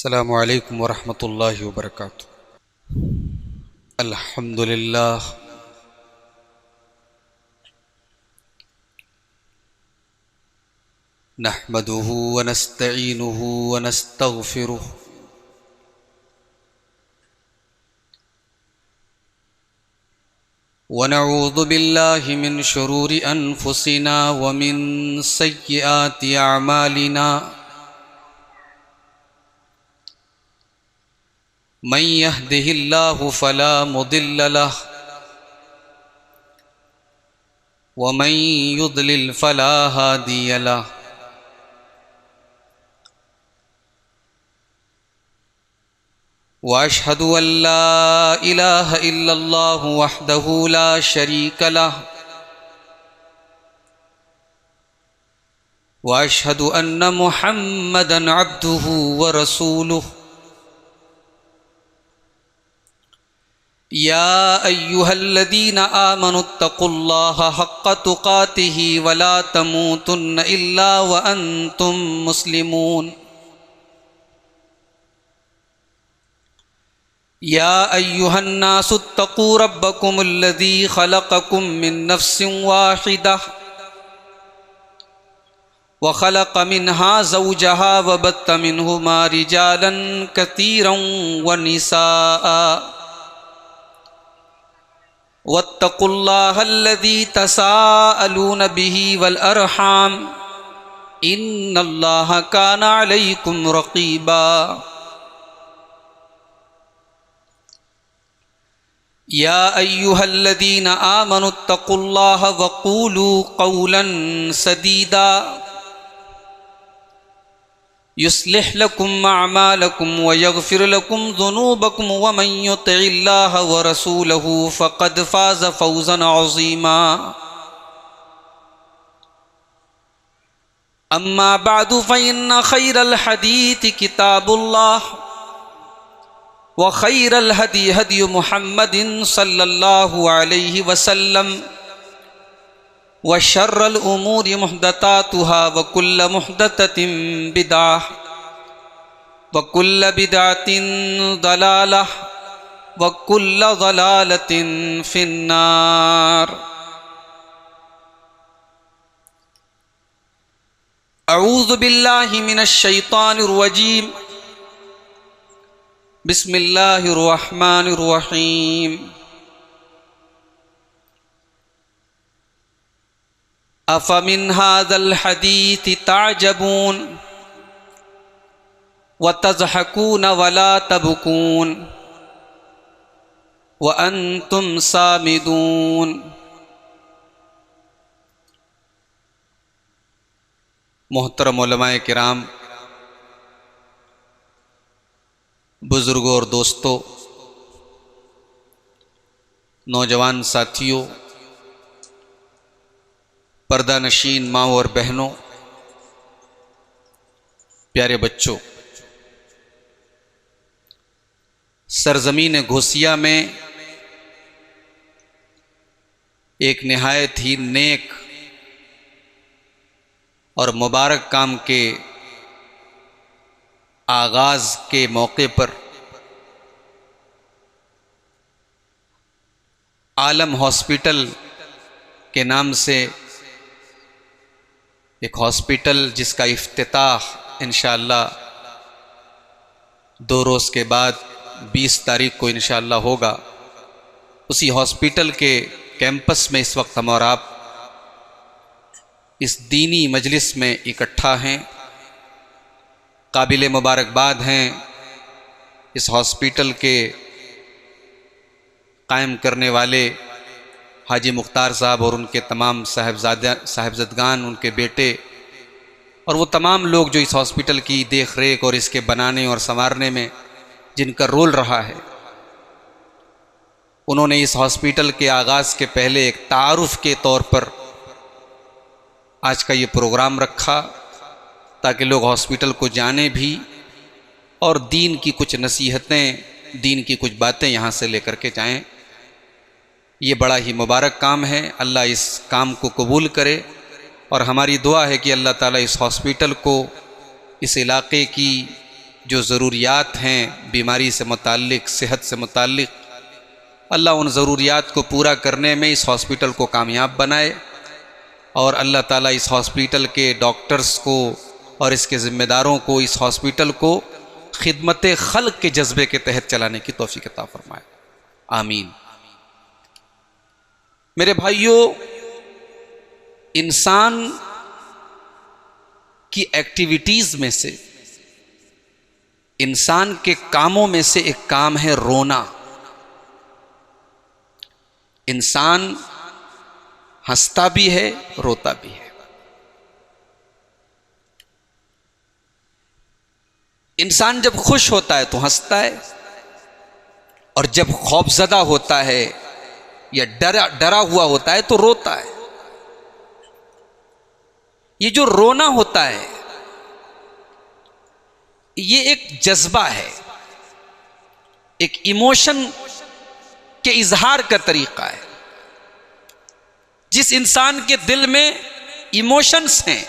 अस्सलामु अलैकुम वरहमतुल्लाहि वबरकातुहू। अल्हम्दुलिल्लाह नहमदुहु व नस्तईनुहु व नस्तगफिरुहु व नऊज़ु बिल्लाहि मिन शुरूरि अनफुसिना व मिन सय्यिआति अअमालिना। मन यहदिहिल्लाहु फला मुदिल्ल लह व मन युद्लिल फला हादिय लह। व अशहदु अन ला इलाहा इल्लल्लाहु वहदहु ला शरीक लह व अशहदु अन्न मुहम्मदन अब्दुहु व रसूलुहु। या अय्युहल्लज़ीना आमनुत्तक़ुल्लाहा हक़्क़ तुक़ातिही व ला तमूतुन्न इल्ला व अंतुम मुस्लिमून। या अय्युहन्नासुत्तक़ू रब्बकुमुल्लज़ी ख़लक़कुम मिन नफ़्सिन वाहिदह व ख़लक़ मिन्हा ज़ौजहा व बत्त मिन्हुमा रिजालन कसीरन व निसाअ वत्तक़ुल्लाहल्लज़ी तसाअलून बिही वल अरहाम इन्नल्लाहा काना अलैकुम रक़ीबा। या अय्युहल्लज़ीना आमनुत्तक़ुल्लाहा वक़ूलू क़ौलन सदीदा युस्लिह लकुम अअमालकुम व यग़फ़िर लकुम ज़ुनूबकुम व मन युतिइल्लाह व रसूलहु फ़क़द फ़ाज़ फ़ौज़न अज़ीमा। अम्मा बअदु फ़इन्न ख़ैरल हदीथि किताबुल्लाह व ख़ैरल हदी हदी मुहम्मदिन सल्लल्लाहु अलैहि वसल्लम व शर्रल उमूरि मुहदतातुहा व कुल्ल मुहदततिन बिदअह व कुल्ल बिदअतिन दलालह व कुल्ल दलालतिन फिन्नार। अऊज़ु बिल्लाहि मिनश शैतानिर रजीम। बिस्मिल्लाहिर रहमानिर रहीम। अफ़मिन हाज़ल हदीथि ताजबून व तज़हकून व ला तबकून व अंतुम सामिदून। मोहतरम उलमाए किराम, बुज़ुर्गों और दोस्तों, नौजवान साथियों, पर्दा नशीन माँ और बहनों, प्यारे बच्चों, सरजमीन घोसिया में एक निहायत ही नेक और मुबारक काम के आगाज़ के मौके पर आलम हॉस्पिटल के नाम से एक हॉस्पिटल जिसका इफ्तिताह इंशाअल्लाह 2 रोज़ के बाद 20 तारीख को इंशाअल्लाह होगा, उसी हॉस्पिटल के कैंपस में इस वक्त हम और आप इस दीनी मजलिस में इकट्ठा हैं। काबिल मुबारकबाद हैं इस हॉस्पिटल के कायम करने वाले हाजी मुख्तार साहब और उनके तमाम साहिबज़दगान, उनके बेटे और वो तमाम लोग जो इस हॉस्पिटल की देख रेख और इसके बनाने और संवारने में जिनका रोल रहा है। उन्होंने इस हॉस्पिटल के आगाज़ के पहले एक तारुफ़ के तौर पर आज का ये प्रोग्राम रखा ताकि लोग हॉस्पिटल को जाने भी और दीन की कुछ नसीहतें, दीन की कुछ बातें यहाँ से लेकर के जाएं। ये बड़ा ही मुबारक काम है। अल्लाह इस काम को कबूल करे और हमारी दुआ है कि अल्लाह ताला इस हॉस्पिटल को, इस इलाक़े की जो ज़रूरियात हैं बीमारी से मुताल्लिक़, सेहत से मुताल्लिक़, अल्लाह उन ज़रूरियात को पूरा करने में इस हॉस्पिटल को कामयाब बनाए और अल्लाह ताला इस हॉस्पिटल के डॉक्टर्स को और इसके ज़िम्मेदारों को, इस हॉस्पिटल को खिदमत खल्क़ के जज्बे के तहत चलाने की तौफ़ीक़ अता फ़रमाए। आमीन। मेरे भाइयों, इंसान की एक्टिविटीज़ में से, इंसान के कामों में से एक काम है रोना। इंसान हंसता भी है, रोता भी है। इंसान जब खुश होता है तो हंसता है, और जब खौफजदा होता है या डरा हुआ होता है तो रोता है। ये जो रोना होता है ये एक जज्बा है, एक इमोशन के इजहार का तरीका है। जिस इंसान के दिल में इमोशंस हैं,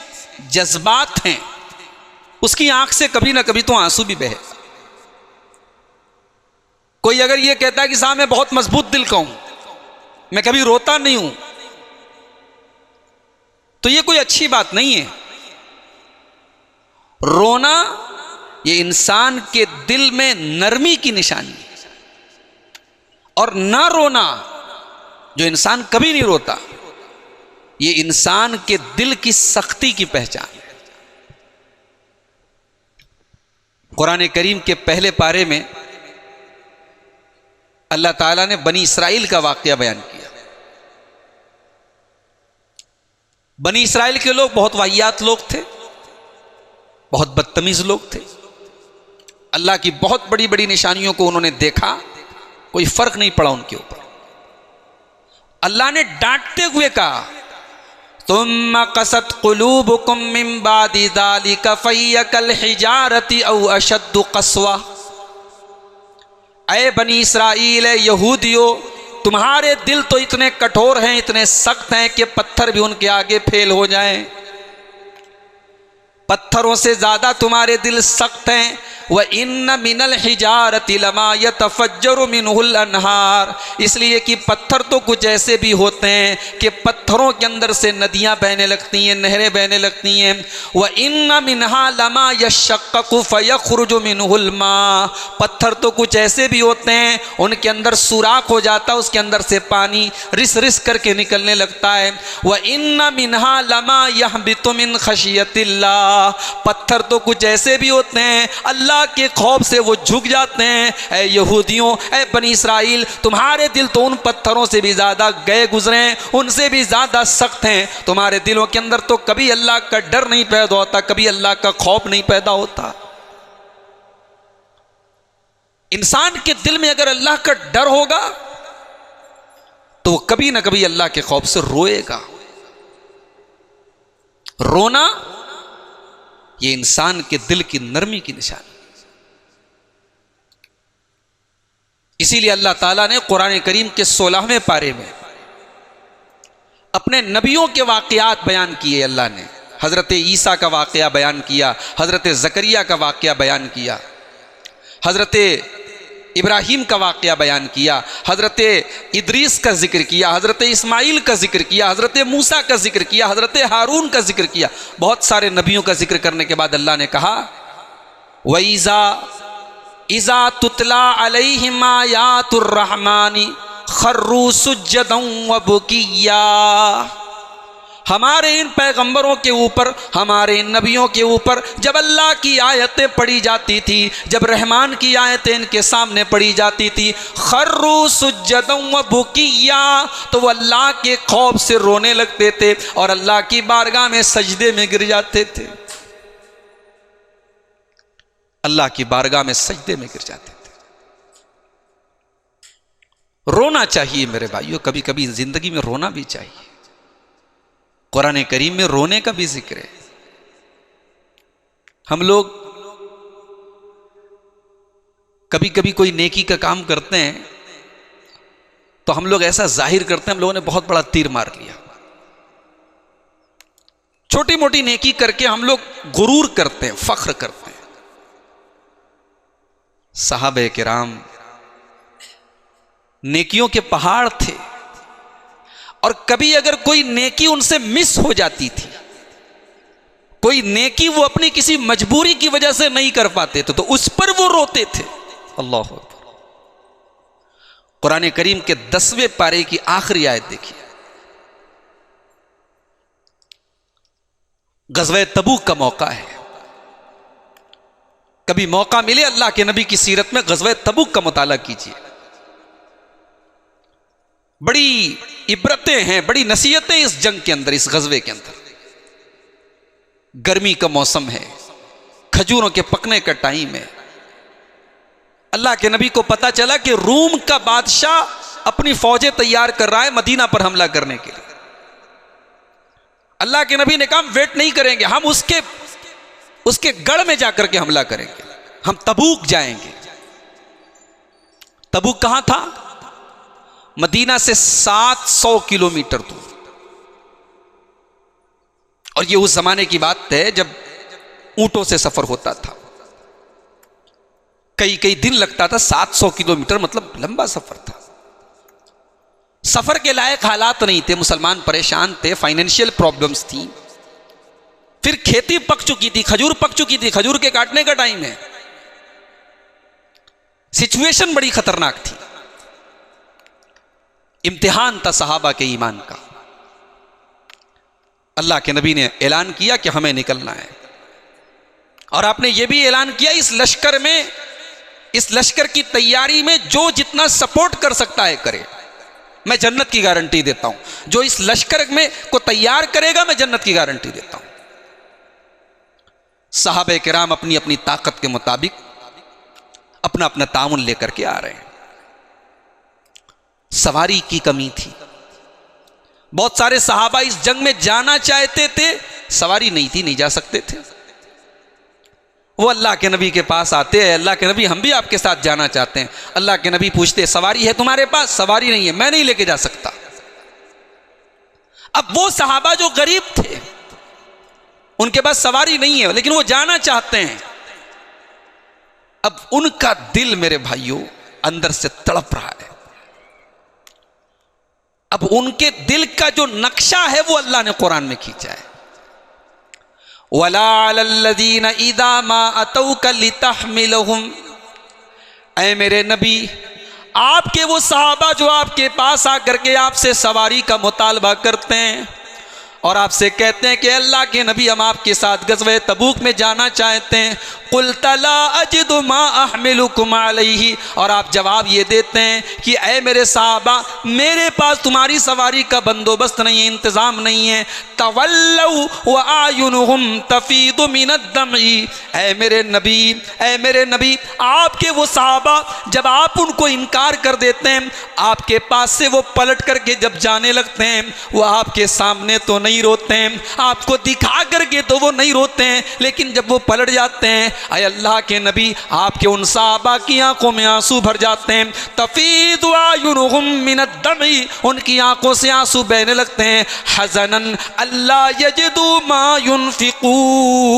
जज्बात हैं, उसकी आंख से कभी ना कभी तो आंसू भी बहे। कोई अगर ये कहता है कि साहब मैं बहुत मजबूत दिल का हूं, मैं कभी रोता नहीं हूं, तो ये कोई अच्छी बात नहीं है। रोना ये इंसान के दिल में नरमी की निशानी है, और ना रोना, जो इंसान कभी नहीं रोता, ये इंसान के दिल की सख्ती की पहचान है। कुरान करीम के पहले पारे में अल्लाह ताला ने बनी इसराइल का वाकया बयान किया। बनी इसराइल के लोग बहुत वाहियात लोग थे, बहुत बदतमीज लोग थे। अल्लाह की बहुत बड़ी बड़ी निशानियों को उन्होंने देखा, कोई फर्क नहीं पड़ा उनके ऊपर। अल्लाह ने डांटते हुए कहा, तुम्मा कसत कुलूबुकुम मिन बादि ज़ालिका फहिय कल हिजारति औ अशद्दु क़स्वा। ऐ बनी इसराइल, यहूदियों, तुम्हारे दिल तो इतने कठोर हैं, इतने सख्त हैं कि पत्थर भी उनके आगे फेल हो जाएं। पत्थरों से ज्यादा तुम्हारे दिल सख्त हैं। व इन्न मिनल हिजारति लमा यतफज्जरु मिनहुल अनहार, इसलिए कि पत्थर तो कुछ ऐसे भी होते हैं कि पत्थरों के अंदर से नदियां बहने लगती हैं, नहरें बहने लगती हैं। व इन्न मिनहा लमा यशक्ककु फयखरुजु मिनहुल मा, पत्थर तो कुछ ऐसे भी होते हैं उनके अंदर सुराख हो जाता है, उसके अंदर से पानी रिस रिस करके निकलने लगता है। व इन्न मिनहा लमा यहबितु मिन खशियतिल्लाह, पत्थर तो कुछ ऐसे भी होते हैं अल्लाह के खौफ से वो झुक जाते हैं। ऐ यहूदियों, ऐ बनी इसराइल, तुम्हारे दिल तो उन पत्थरों से भी ज्यादा गए गुजरे हैं, उनसे भी ज्यादा सख्त हैं। तुम्हारे दिलों के अंदर तो कभी अल्लाह का डर नहीं पैदा होता, कभी अल्लाह का खौफ नहीं पैदा होता। इंसान के दिल में अगर अल्लाह का डर होगा तो वो कभी ना कभी अल्लाह के खौफ से रोएगा। रोना ये इंसान के दिल की नरमी की निशानी। इसीलिए अल्लाह ताला ने कुरान करीम के 16वें पारे में अपने नबियों के वाक़यात बयान किए। अल्लाह ने हज़रत ईसा का वाक़या बयान किया, हज़रत ज़करिया का वाक़या बयान किया, हज़रत इब्राहीम का वाक़या बयान किया, हज़रत इद्रीस का जिक्र किया, हज़रत इस्माइल का जिक्र किया, हज़रत मूसा का जिक्र किया, हज़रत हारून का जिक्र किया। बहुत सारे नबियों का जिक्र करने के बाद अल्लाह ने कहा, वईज़ा इज़ा तुतला अलैहिम आयातुर रहमानी खर्रू सुज्जदन व बुकिया, हमारे इन पैगंबरों के ऊपर, हमारे इन नबियों के ऊपर जब अल्लाह की आयतें पढ़ी जाती थी, जब रहमान की आयतें इनके सामने पढ़ी जाती थी, खर्रू सुज्जदन व बुकिया, तो वो अल्लाह के खौफ से रोने लगते थे और अल्लाह की बारगाह में सजदे में गिर जाते थे। अल्लाह की बारगाह में सजदे में गिर जाते थे। रोना चाहिए मेरे भाइयों, कभी कभी जिंदगी में रोना भी चाहिए। कुरान करीम में रोने का भी जिक्र है। हम लोग कभी कभी कोई नेकी का काम करते हैं तो हम लोग ऐसा जाहिर करते हैं हम लोगों ने बहुत बड़ा तीर मार लिया। छोटी मोटी नेकी करके हम लोग गुरूर करते हैं, फख्र करते हैं। सहाबे किराम नेकियों के पहाड़ थे, और कभी अगर कोई नेकी उनसे मिस हो जाती थी, कोई नेकी वो अपनी किसी मजबूरी की वजह से नहीं कर पाते थे, तो उस पर वो रोते थे। अल्लाह अकबर। कुरान करीम के 10वें पारे की आखिरी आयत देखिए, गज़वे तबूक का मौका है। कभी मौका मिले अल्लाह के नबी की सीरत में गज़वे तबूक का मुताला कीजिए। बड़ी इबरतें हैं, बड़ी नसीहतें इस जंग के अंदर, इस गज़वे के अंदर। गर्मी का मौसम है, खजूरों के पकने का टाइम है। अल्लाह के नबी को पता चला कि रूम का बादशाह अपनी फौजें तैयार कर रहा है मदीना पर हमला करने के लिए। अल्लाह के नबी ने कहा वेट नहीं करेंगे, हम उसके गढ़ में जाकर के हमला करेंगे, हम तबूक जाएंगे। तबूक कहां था? मदीना से 700 किलोमीटर दूर। और यह उस जमाने की बात है जब ऊंटों से सफर होता था, कई कई दिन लगता था। 700 किलोमीटर मतलब लंबा सफर था। सफर के लायक हालात नहीं थे, मुसलमान परेशान थे, फाइनेंशियल प्रॉब्लम्स थी, फिर खेती पक चुकी थी, खजूर पक चुकी थी, खजूर के काटने का टाइम है। सिचुएशन बड़ी खतरनाक थी। इम्तिहान था सहाबा के ईमान का। अल्लाह के नबी ने ऐलान किया कि हमें निकलना है, और आपने यह भी ऐलान किया इस लश्कर में, इस लश्कर की तैयारी में जो जितना सपोर्ट कर सकता है करे। मैं जन्नत की गारंटी देता हूं, जो इस लश्कर में को तैयार करेगा मैं जन्नत की गारंटी देता हूं। सहाबे किराम अपनी अपनी ताकत के मुताबिक अपना अपना ताउन लेकर के आ रहे हैं। सवारी की कमी थी, बहुत सारे सहाबा इस जंग में जाना चाहते थे, सवारी नहीं थी, नहीं जा सकते थे। वो अल्लाह के नबी के पास आते हैं, अल्लाह के नबी हम भी आपके साथ जाना चाहते हैं। अल्लाह के नबी पूछते सवारी है तुम्हारे पास? सवारी नहीं है, मैं नहीं लेके जा सकता। अब वो सहाबा जो गरीब थे उनके पास सवारी नहीं है, लेकिन वो जाना चाहते हैं। अब उनका दिल मेरे भाइयों अंदर से तड़प रहा है। अब उनके दिल का जो नक्शा है वो अल्लाह ने कुरान में खींचा है। वला अलल्लज़ीना इज़ा मा अतौका लितहमिलहुम, ऐ मेरे नबी आपके वो सहाबा जो आपके पास आकर के आपसे सवारी का मुतालबा करते हैं और आपसे कहते हैं कि अल्लाह के नबी हम आपके साथ गज़वे तबूक में जाना चाहते हैं, कुल तला अजिदु मा अहमिलुकुम अलैहि, और आप जवाब ये देते हैं कि ऐ मेरे सहाबा मेरे पास तुम्हारी सवारी का बंदोबस्त नहीं है, इंतज़ाम नहीं है। तवल्लौ व आयुनुहुम तफीदु मिनद्दमी, ऐ मेरे नबी आपके वो सहाबा जब आप उनको इनकार कर देते हैं, आपके पास से वो पलट करके जब जाने लगते हैं, वो आपके सामने तो नहीं रोते हैं, आपको दिखा करके तो वो नहीं रोते हैं, लेकिन जब वो पलट जाते हैं, ऐ अल्लाह के नबी आपके उन सहाबा की आंखों में आंसू भर जाते हैं। तफीदु आयुनुहुम मिनद्दमी, उनकी आंखों से आंसू बहने लगते हैं। हज़नन अल्ला यजिदु मा युनफिकून,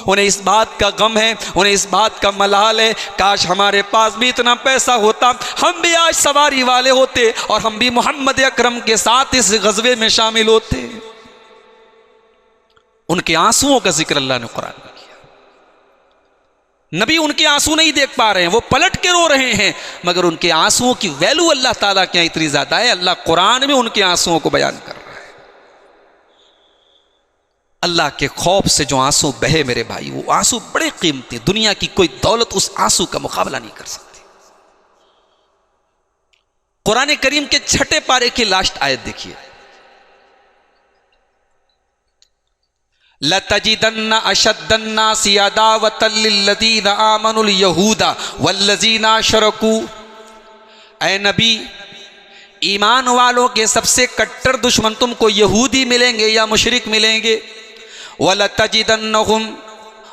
उन्हें इस बात का गम है, उन्हें इस बात का मलाल है, काश हमारे पास भी इतना पैसा होता, हम भी आज सवारी वाले होते और हम भी मोहम्मद अकरम के साथ इस गज़वे में शामिल होते। उनके आंसुओं का जिक्र अल्लाह ने कुरान में किया। नबी उनके आंसू नहीं देख पा रहे हैं, वो पलट के रो रहे हैं, मगर उनके आंसुओं की वैल्यू अल्लाह ताला के यहाँ इतनी ज्यादा है, अल्लाह कुरान में उनके आंसुओं को बयान कर रहा है। अल्लाह के खौफ से जो आंसू बहे मेरे भाई, वो आंसू बड़े कीमती, दुनिया की कोई दौलत उस आंसू का मुकाबला नहीं कर सकती। कुरान करीम के 6ठे पारे की लास्ट आयत देखिए, लतजिदन्ना अशद्दन्नासि अदावतल लिल्लज़ीना आमनुल यहूदा वल्लज़ीना अशरकू, ऐ नबी ईमान वालों के सबसे कट्टर दुश्मन तुमको यहूदी मिलेंगे या मुशरिक मिलेंगे।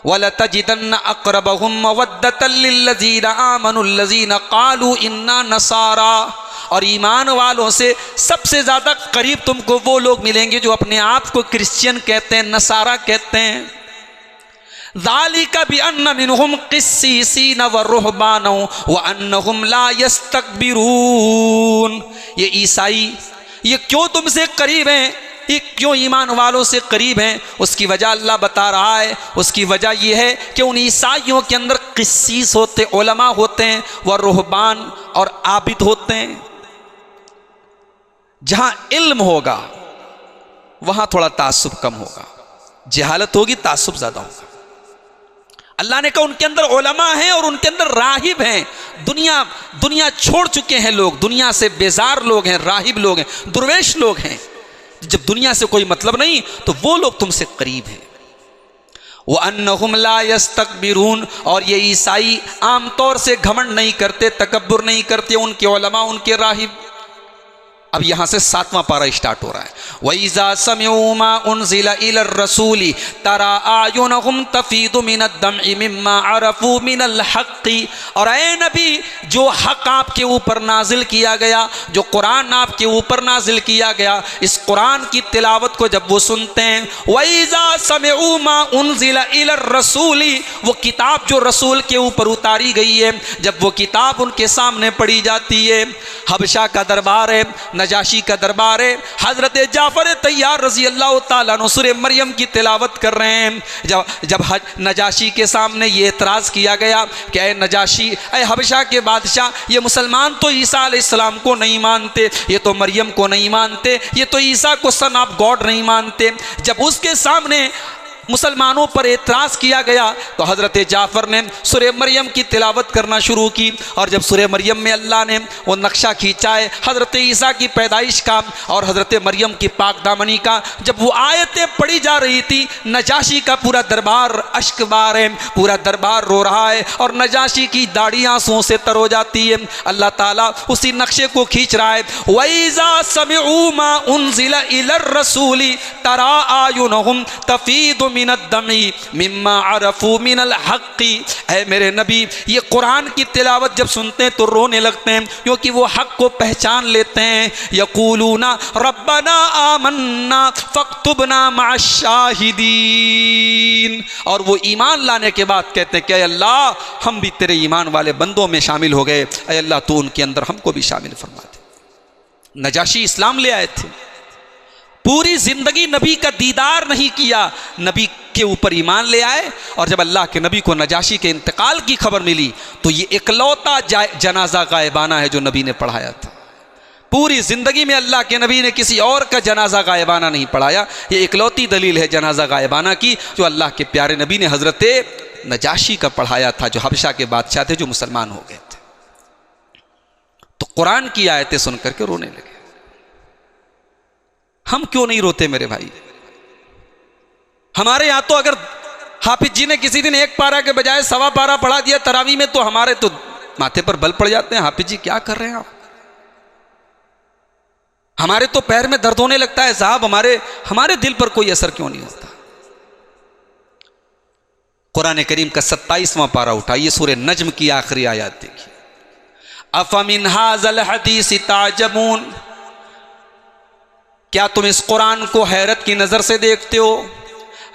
वलतजिदन्न अक़रबहुम मवद्दतल लिल्लज़ीना आमनुल्लज़ीना क़ालू इन्ना नसारा, और ईमान वालों से सबसे ज़्यादा करीब तुमको वो लोग मिलेंगे जो अपने आप को क्रिश्चियन कहते हैं, नसारा कहते हैं। ज़ालिका बिअन्न मिनहुम क़िस्सीसीन व रुहबान व अन्नहुम ला यस्तकबिरून। ये ईसाई ये क्यों तुमसे करीब हैं, ये क्यों ईमान वालों से करीब हैं, उसकी वजह अल्लाह बता रहा है। उसकी वजह यह है कि उन ईसाइयों के अंदर क़िस्सीस होते, उलमा होते हैं, व रुहबान और आबिद होते हैं। जहां इल्म होगा वहां थोड़ा तासुब कम होगा, जहालत होगी तासुब ज्यादा होगा। अल्लाह ने कहा उनके अंदर उलमा हैं और उनके अंदर राहिब हैं। दुनिया छोड़ चुके हैं लोग, दुनिया से बेजार लोग हैं, राहिब लोग हैं, दुर्वेश लोग हैं। जब दुनिया से कोई मतलब नहीं तो वो लोग तुमसे करीब हैं। वो अन्नहुम ला यस्तकबिरून, और ये ईसाई आमतौर से घमंड नहीं करते, तकब्बुर नहीं करते, उनके उलमा उनके राहिब। अब यहां से 7वां पारा स्टार्ट हो रहा है। वइज़ा समिऊ मा उनज़िला इलर रसूली तरा आयुनहुम तफीदु मिनद्दमइ मिम्मा अरफू मिनल हक़्क़ि। और ए नबी, जो हक़ आपके ऊपर नाजिल किया गया, जो कुरान आपके ऊपर नाजिल किया गया, इस कुरान की तिलावत को जब वो सुनते हैं, वइज़ा समिऊ मा उनज़िला इलर रसूली, वो किताब जो रसूल के ऊपर उतारी गई है, जब वो किताब उनके सामने पढ़ी जाती है, हबशा का दरबार है, नजाशी का दरबार है, हजरत जाफर तैयार रजी अल्लाह ताला अन्हु सूरह मरियम की तिलावत कर रहे हैं। जब नजाशी के सामने ये एतराज़ किया गया कि ऐ नजाशी, ऐ हबशा के बादशाह, ये मुसलमान तो ईसा अलैहिस्सलाम को नहीं मानते, ये तो मरियम को नहीं मानते, ये तो ईसा को सन ऑफ गॉड नहीं मानते। जब उसके सामने मुसलमानों पर एतराज़ किया गया तो हज़रत जाफ़र ने सूरह मरियम की तिलावत करना शुरू की। और जब सूरह मरियम में अल्लाह ने वो नक्शा खींचा है हज़रत ईसा की पैदाइश का और हज़रत मरियम की पाक दामनी का, जब वो आयतें पढ़ी जा रही थी, नजाशी का पूरा दरबार अश्कबार है, पूरा दरबार रो रहा है और नजाशी की दाढ़ी आंसुओं से तर हो जाती है। अल्लाह ताला उसी नक्शे को खींच रहा है। वइज़ा समिऊ मा उनज़िला इलर रसूली तरा आयुनहुम तफीदु मिनद्दमइ मिम्मा अरफू मिनल हक़्क़ि। ऐ मेरे नबी, ये कुरान की तिलावत जब सुनते हैं तो रोने लगते हैं, क्योंकि वो हक़ को पहचान लेते हैं। यक़ूलूना रब्बना आमन्ना फ़क्तुबना मअश्शाहिदीन। और वो ईमान लाने के बाद कहते हैं कि अल्लाह, हम भी तेरे ईमान वाले बंदों में शामिल हो गए, ऐ अल्लाह तू उनके अंदर हमको भी शामिल फरमा दे। नजाशी इस्लाम ले आए थे, पूरी जिंदगी नबी का दीदार नहीं किया, नबी के ऊपर ईमान ले आए। और जब अल्लाह के नबी को नजाशी के इंतकाल की खबर मिली तो ये इकलौता जनाजा गायबाना है जो नबी ने पढ़ाया था। पूरी जिंदगी में अल्लाह के नबी ने किसी और का जनाजा गायबाना नहीं पढ़ाया। ये इकलौती दलील है जनाजा गायबाना की जो अल्लाह के प्यारे नबी ने हजरत नजाशी का पढ़ाया था, जो हबशा के बादशाह थे, जो मुसलमान हो गए थे। तो कुरान की आयतें सुनकर के रोने लगे। हम क्यों नहीं रोते मेरे भाई? हमारे यहां तो अगर हाफिज जी ने किसी दिन 1 पारा के बजाय 1.25 पारा पढ़ा दिया तरावी में, तो हमारे तो माथे पर बल पड़ जाते हैं। हाफिज जी क्या कर रहे हैं आप? हमारे तो पैर में दर्द होने लगता है साहब। हमारे दिल पर कोई असर क्यों नहीं होता? कुरान करीम का 27वां पारा उठाइए, सूरह नज्म की आखिरी आयत देखिए। अफमिन हाज़ल हदीस ताजबून, क्या तुम इस कुरान को हैरत की नज़र से देखते हो?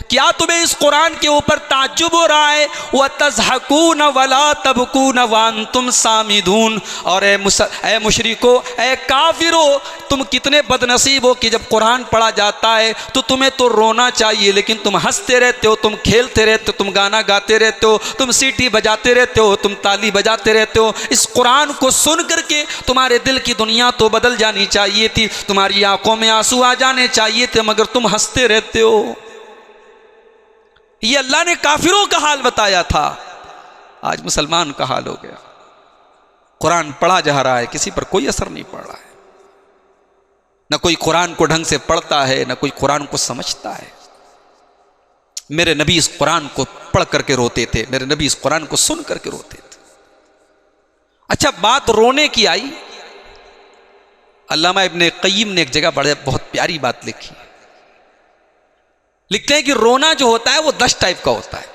क्या तुम्हें इस कुरान के ऊपर ताज्जुब हो रहा है? व तज़हकून वला तबकून व अंतुम सामिदून। और ए मुशरिको, ए काफिरो, तुम कितने बदनसीब हो कि जब कुरान पढ़ा जाता है तो तुम्हें तो रोना चाहिए, लेकिन तुम हंसते रहते हो, तुम खेलते रहते हो, तुम गाना गाते रहते हो, तुम सीटी बजाते रहते हो, तुम ताली बजाते रहते हो। इस कुरान को सुन करके तुम्हारे दिल की दुनिया तो बदल जानी चाहिए थी, तुम्हारी आंखों में आंसू आ जाने चाहिए थे, मगर तुम हंसते रहते हो। ये अल्लाह ने काफिरों का हाल बताया था, आज मुसलमान का हाल हो गया। कुरान पढ़ा जा रहा है, किसी पर कोई असर नहीं पड़ रहा है। न कोई कुरान को ढंग से पढ़ता है, न कोई कुरान को समझता है। मेरे नबी इस कुरान को पढ़ करके रोते थे, मेरे नबी इस कुरान को सुन करके रोते थे। अच्छा, बात रोने की आई, अल्लामा इब्ने क़य्यिम ने एक जगह बहुत प्यारी बात लिखी है। लिखते हैं कि रोना जो होता है वो 10 टाइप का होता है।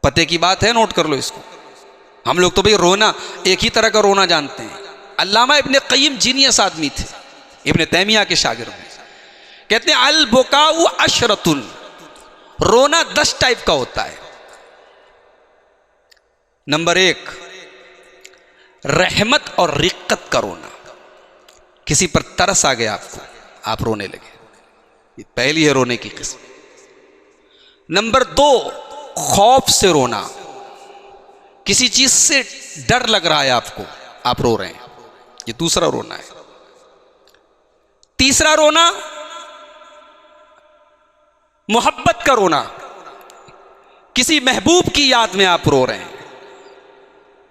पते की बात है, नोट कर लो इसको। हम लोग तो भाई रोना एक ही तरह का रोना जानते हैं। अल्लामा इब्ने क़य्यिम जीनियस आदमी थे, इब्ने तैमिया के शागिर्द हैं। कहते हैं अल बुकाउ अशरतुन, रोना 10 टाइप का होता है। नंबर 1, रहमत और रिक्कत का रोना। किसी पर तरस आ गया आपको, आप रोने लगे, ये पहली है रोने की किस्म। नंबर 2, खौफ से रोना। किसी चीज से डर लग रहा है आपको, आप रो रहे हैं, ये दूसरा रोना है। तीसरा रोना मोहब्बत का रोना। किसी महबूब की याद में आप रो रहे हैं।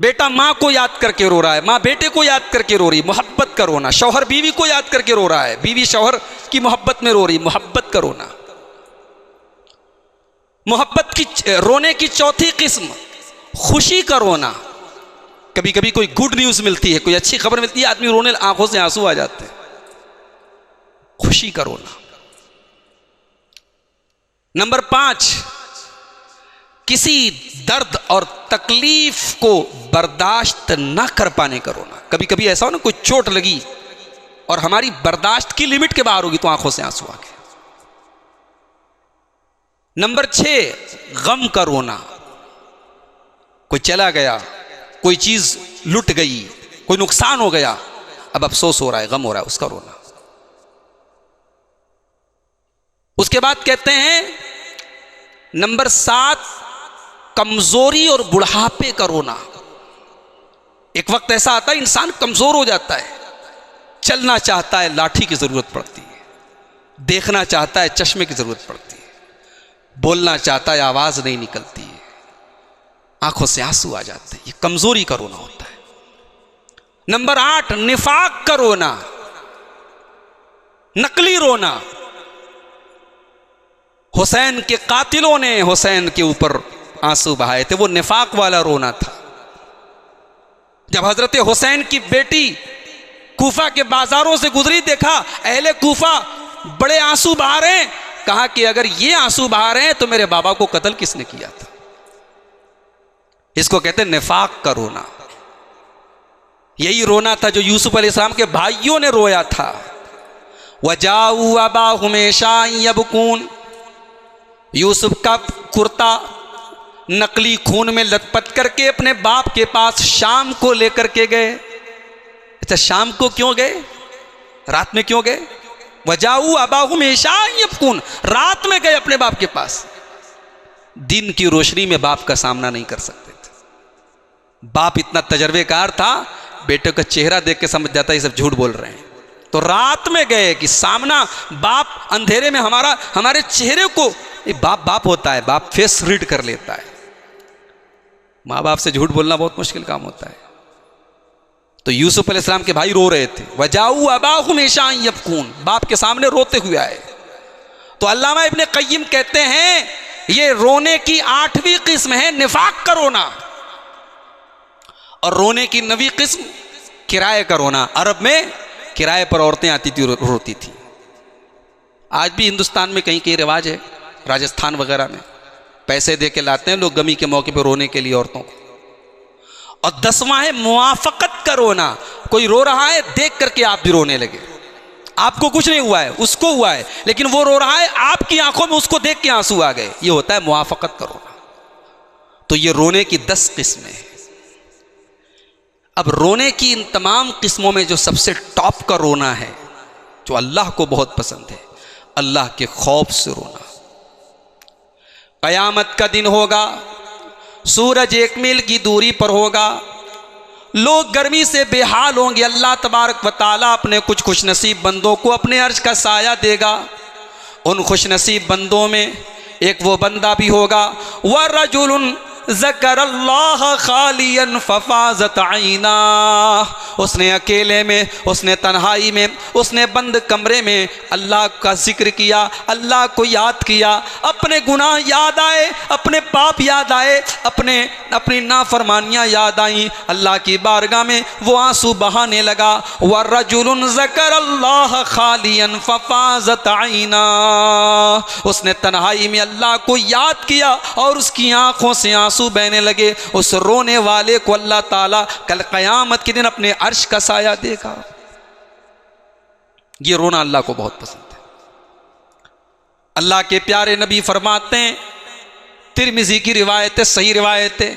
बेटा मां को याद करके रो रहा है, मां बेटे को याद करके रो रही, मोहब्बत का रोना। शौहर बीवी को याद करके रो रहा है, बीवी शौहर की मोहब्बत में रो रही, मोहब्बत का रोना। मोहब्बत की रोने की चौथी किस्म खुशी का रोना। कभी कभी कोई गुड न्यूज मिलती है, कोई अच्छी खबर मिलती है, आदमी रोने, आंखों से आंसू आ जाते हैं, खुशी का रोना। नंबर 5, किसी दर्द और तकलीफ को बर्दाश्त ना कर पाने का रोना। कभी कभी ऐसा हो ना, कोई चोट लगी और हमारी बर्दाश्त की लिमिट के बाहर होगी तो आंखों से आंसू आ गए। नंबर 6, गम का रोना। कोई चला गया, कोई चीज लुट गई, कोई नुकसान हो गया, अब अफसोस हो रहा है, गम हो रहा है, उसका रोना। उसके बाद कहते हैं नंबर 7, कमजोरी और बुढ़ापे का रोना। एक वक्त ऐसा आता है इंसान कमजोर हो जाता है, चलना चाहता है लाठी की जरूरत पड़ती है, देखना चाहता है चश्मे की जरूरत पड़ती है, बोलना चाहता है आवाज नहीं निकलती है, आंखों से आंसू आ जाते हैं, ये कमजोरी का रोना होता है। नंबर 8, निफाक का रोना, नकली रोना। हुसैन के कातिलों ने हुसैन के ऊपर आंसू बहाए थे, वो निफाक वाला रोना था। जब हजरत हुसैन की बेटी कूफा के बाजारों से गुजरी, देखा अहले कूफा बड़े आंसू बहा रहे हैं, कहा कि अगर ये आंसू बहा रहे हैं तो मेरे बाबा को कत्ल किसने किया था। इसको कहते हैं निफाक का रोना। यही रोना था जो यूसुफ अलैहिस्सलाम के भाइयों ने रोया था। वजाऊ अबाहुम यबकून, यूसुफ का कुर्ता नकली खून में लथपथ करके अपने बाप के पास शाम को लेकर के गए। अच्छा, शाम को क्यों गए, रात में क्यों गए? वजाऊ अबाहुम यबकून, रात में गए अपने बाप के पास। दिन की रोशनी में बाप का सामना नहीं कर सकते थे। बाप इतना तजर्बेकार था, बेटे का चेहरा देख के समझ जाता ये सब झूठ बोल रहे हैं, तो रात में गए कि सामना, बाप अंधेरे में हमारे चेहरे को, बाप बाप होता है, बाप फेस रीड कर लेता है। माँ बाप से झूठ बोलना बहुत मुश्किल काम होता है। तो यूसुफ अलैहिस्सलाम के भाई रो रहे थे, वजाऊ अबाहुम यबकून, बाप के सामने रोते हुए आए। तो अल्लामा इब्ने क़य्यिम कहते हैं ये रोने की 8वीं किस्म है निफाक का रोना। और रोने की 9वीं किस्म किराए का रोना। अरब में किराए पर औरतें आती थी, रोती थी। आज भी हिंदुस्तान में कहीं कहीं रिवाज है, राजस्थान वगैरह में पैसे दे के लाते हैं लोग गमी के मौके पर रोने के लिए औरतों को। और 10वां है मुआफकत का रोना। कोई रो रहा है, देख करके आप भी रोने लगे। आपको कुछ नहीं हुआ है, उसको हुआ है, लेकिन वो रो रहा है, आपकी आंखों में उसको देख के आंसू आ गए, ये होता है मुआफकत का रोना। तो ये रोने की 10 किस्में हैं। अब रोने की इन तमाम किस्मों में जो सबसे टॉप का रोना है, जो अल्लाह को बहुत पसंद है, अल्लाह के खौफ से रोना। क़यामत का दिन होगा, सूरज 1 मील की दूरी पर होगा, लोग गर्मी से बेहाल होंगे। अल्लाह तबारक व तआला अपने कुछ खुशनसीब बंदों को अपने अर्श का साया देगा। उन खुशनसीब बंदों में एक वो बंदा भी होगा, व रजुलुन ज़करल्लाह खालियन फफ़ाज़त ऐना, उसने अकेले में, उसने तन्हाई में, उसने बंद कमरे में अल्लाह का जिक्र किया, अल्लाह को याद किया, अपने गुनाह याद आए, अपने पाप याद आए, अपनी नाफरमानियाँ याद आई, अल्लाह की बारगाह में वो आंसू बहाने लगा। व रजुलुन ज़करल्लाह खालियन फफ़ाज़त ऐना, उसने तन्हाई में अल्लाह को याद किया और उसकी आँखों से आंसू बहने लगे। उस रोने वाले को अल्लाह ताला कल क़यामत के दिन अपने अर्श का साया देगा। ये रोना अल्लाह को बहुत पसंद है। अल्लाह के प्यारे नबी फरमाते हैं, तिरमिज़ी की रिवायत है, सही रिवायत है,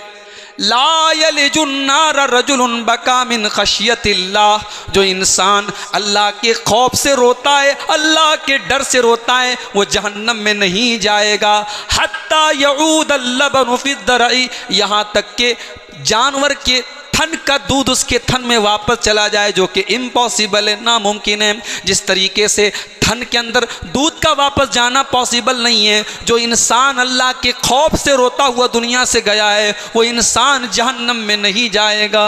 ला यलिजुन्नार रजुलुन बका मिन खशियतिल्लाह, जो इंसान अल्लाह के खौफ से रोता है, अल्लाह के डर से रोता है, वो जहन्नम में नहीं जाएगा। हत्ता यऊद अल्लबनु फिद्दरई, यहाँ तक के जानवर के थन का दूध उसके थन में वापस चला जाए, जो कि इम्पॉसिबल है, नामुमकिन है। जिस तरीके से थन के अंदर दूध का वापस जाना पॉसिबल नहीं है, जो इंसान अल्लाह के खौफ से रोता हुआ दुनिया से गया है, वो इंसान जहन्नम में नहीं जाएगा।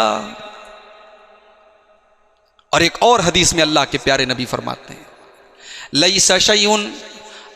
और एक और हदीस में अल्लाह के प्यारे नबी फरमाते हैं, लैसा शैउन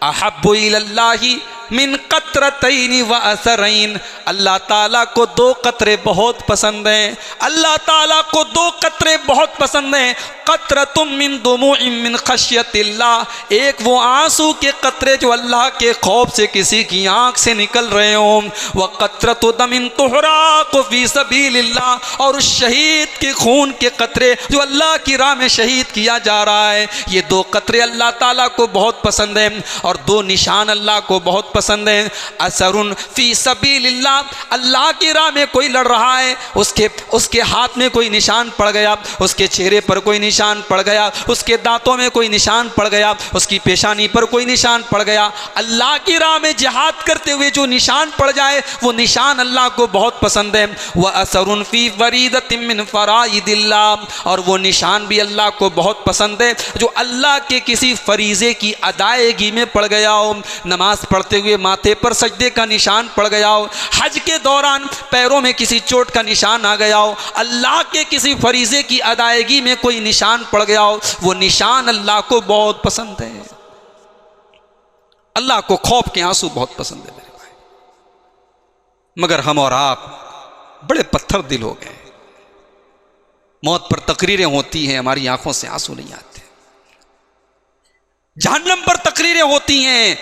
अहब्बु इलल्लाहि मिन कतरतैन व असरैन, अल्लाह ताला को दो कतरे बहुत पसंद हैं, अल्लाह ताला को दो कतरे बहुत पसंद हैं। कतरतुम मिन दुमुइन मिन खशियतिल्लाह, एक वो आंसू के कतरे जो अल्लाह के खौफ से किसी की आंख से निकल रहे हों, व कतरतु दमिन तुहराकु फी सबीलिल्लाह, और उस शहीद के खून के कतरे जो अल्लाह की राह में शहीद किया जा रहा है। ये दो कतरे अल्लाह ताला को बहुत पसंद हैं, और दो निशान अल्लाह को बहुत पसंद है। असरुन फी सबीलिल्लाह, अल्लाह की राह में कोई लड़ रहा है, उसके हाथ में कोई निशान पड़ गया, उसके चेहरे पर कोई निशान पड़ गया, उसके दांतों में कोई निशान पड़ गया, उसकी पेशानी पर कोई निशान पड़ गया। अल्लाह की राह में जिहाद करते हुए जो निशान पड़ जाए, वो निशान अल्लाह को बहुत पसंद है। वह असरुन फी फरीदतिन मिन फराइदिल्लाह, और वो निशान भी अल्लाह को बहुत पसंद है जो अल्लाह के किसी फरीजे की अदायगी में पड़ गया हो। नमाज पढ़ते हुए माथे पर सजदे का निशान पड़ गया हो, हज के दौरान पैरों में किसी चोट का निशान आ गया हो, अल्लाह के किसी फरीजे की अदायगी में कोई निशान पड़ गया हो, वो निशान अल्लाह को बहुत पसंद है। अल्लाह को खौफ के आंसू बहुत पसंद है मेरे भाई, मगर हम और आप बड़े पत्थर दिल हो गए। मौत पर तकरीरें होती हैं, हमारी आंखों से आंसू नहीं आते। जहन्नम पर तकरीरें होती हैं,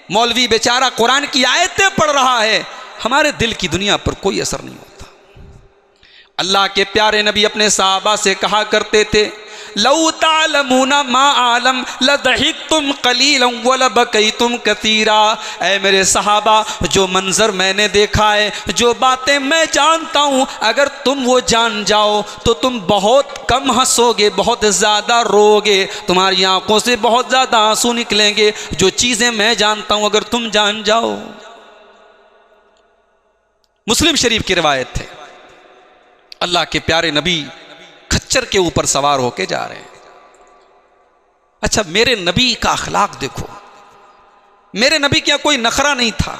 मौलवी बेचारा कुरान की आयतें पढ़ रहा है, हमारे दिल की दुनिया पर कोई असर नहीं होता। अल्लाह के प्यारे नबी अपने सहाबा से कहा करते थे, लौ तालमूना मा आलम लदहिकतुम कलीलन व लबकैतुम कसीरा। ऐ मेरे सहाबा, जो मंजर मैंने देखा है, जो बातें मैं जानता हूँ, अगर तुम वो जान जाओ तो तुम बहुत कम हंसोगे, बहुत ज़्यादा रोगे, तुम्हारी आंखों से बहुत ज़्यादा आंसू निकलेंगे। जो चीज़ें मैं जानता हूँ अगर तुम जान जाओ। मुस्लिम शरीफ की रिवायत है, अल्लाह के प्यारे नबी खच्चर के ऊपर सवार होके जा रहे हैं। अच्छा, मेरे नबी का अखलाक देखो, मेरे नबी क्या कोई नखरा नहीं था।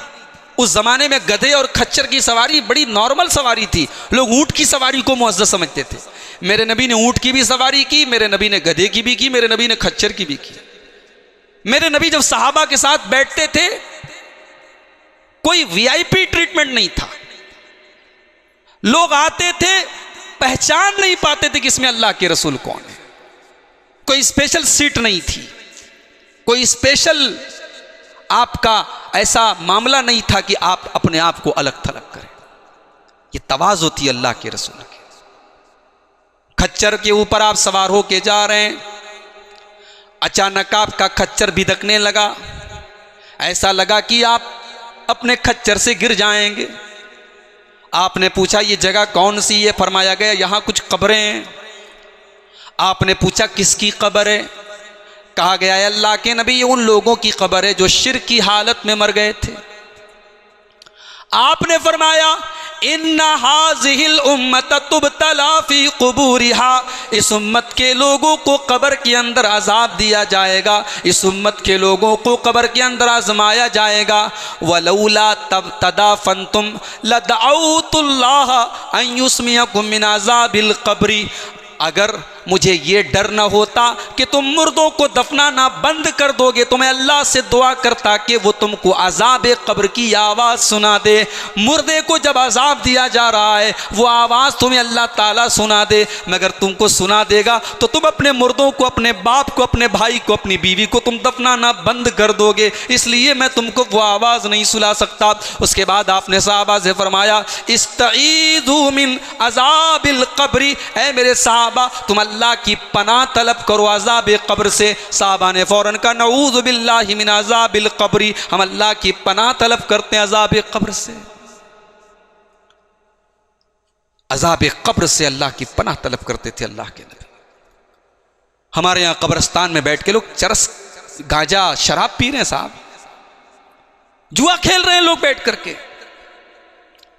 उस जमाने में गधे और खच्चर की सवारी बड़ी नॉर्मल सवारी थी, लोग ऊंट की सवारी को मुअज्जज समझते थे। मेरे नबी ने ऊंट की भी सवारी की, मेरे नबी ने गधे की भी की, मेरे नबी ने खच्चर की भी की। मेरे नबी जब सहाबा के साथ बैठते थे, कोई वीआईपी ट्रीटमेंट नहीं था। लोग आते थे, पहचान नहीं पाते थे कि इसमें अल्लाह के रसूल कौन है। कोई स्पेशल सीट नहीं थी, कोई स्पेशल आपका ऐसा मामला नहीं था कि आप अपने आप को अलग थलग करें। ये तवाज़ होती है अल्लाह के रसूल की। खच्चर के ऊपर आप सवार होके जा रहे हैं, अचानक आपका खच्चर भिदकने लगा, ऐसा लगा कि आप अपने खच्चर से गिर जाएंगे। आपने पूछा ये जगह कौन सी है? फरमाया गया यहाँ कुछ कब्रें हैं। आपने पूछा किसकी कब्र है? कहा गया है अल्लाह के नबी ये उन लोगों की कब्र है जो शिर्क की हालत में मर गए थे। आपने फरमाया इन्ना हाज़िहिल उम्मत तुबतला फी कुबूरिहा, इस उम्मत के लोगों को कब्र के अंदर अजाब दिया जाएगा, इस उम्मत के लोगों को कब्र के अंदर आजमाया जाएगा। वलौला तब तदाफनतुम लदअउतुल्लाह अन युस्मियकुम मिन अज़ाबिल क़ब्री, अगर मुझे ये डर न होता कि तुम मुर्दों को दफनाना बंद कर दोगे तो मैं अल्लाह से दुआ करता कि वो तुमको अजाब कब्र की आवाज़ सुना दे। मुर्दे को जब अजाब दिया जा रहा है वो आवाज़ तुम्हें अल्लाह ताला सुना दे, मगर तुमको सुना देगा तो तुम अपने मुर्दों को, अपने बाप को, अपने भाई को, अपनी बीवी को तुम दफनाना बंद कर दोगे, इसलिए मैं तुमको वो आवाज़ नहीं सुना सकता। उसके बाद आपने सहाबा से फरमाया इस्तईदु मिन अजाबिल कब्री, ऐ मेरे सहाबा तुम अल्लाह की पनाह तलब करो अज़ाब कब्र से। साहबा ने फ़ौरन कहा नऊज़ु बिल्लाहि मिन अज़ाबिल क़ब्री, हम अल्लाह की पनाह तलब करते हैं अज़ाब कब्र से। अज़ाब कब्र से अल्लाह की पनाह तलब करते थे अल्लाह के नबी। हमारे यहाँ कब्रिस्तान में बैठ के लोग चरस गांजा शराब पी रहे हैं साहब, जुआ खेल रहे हैं लोग बैठ करके,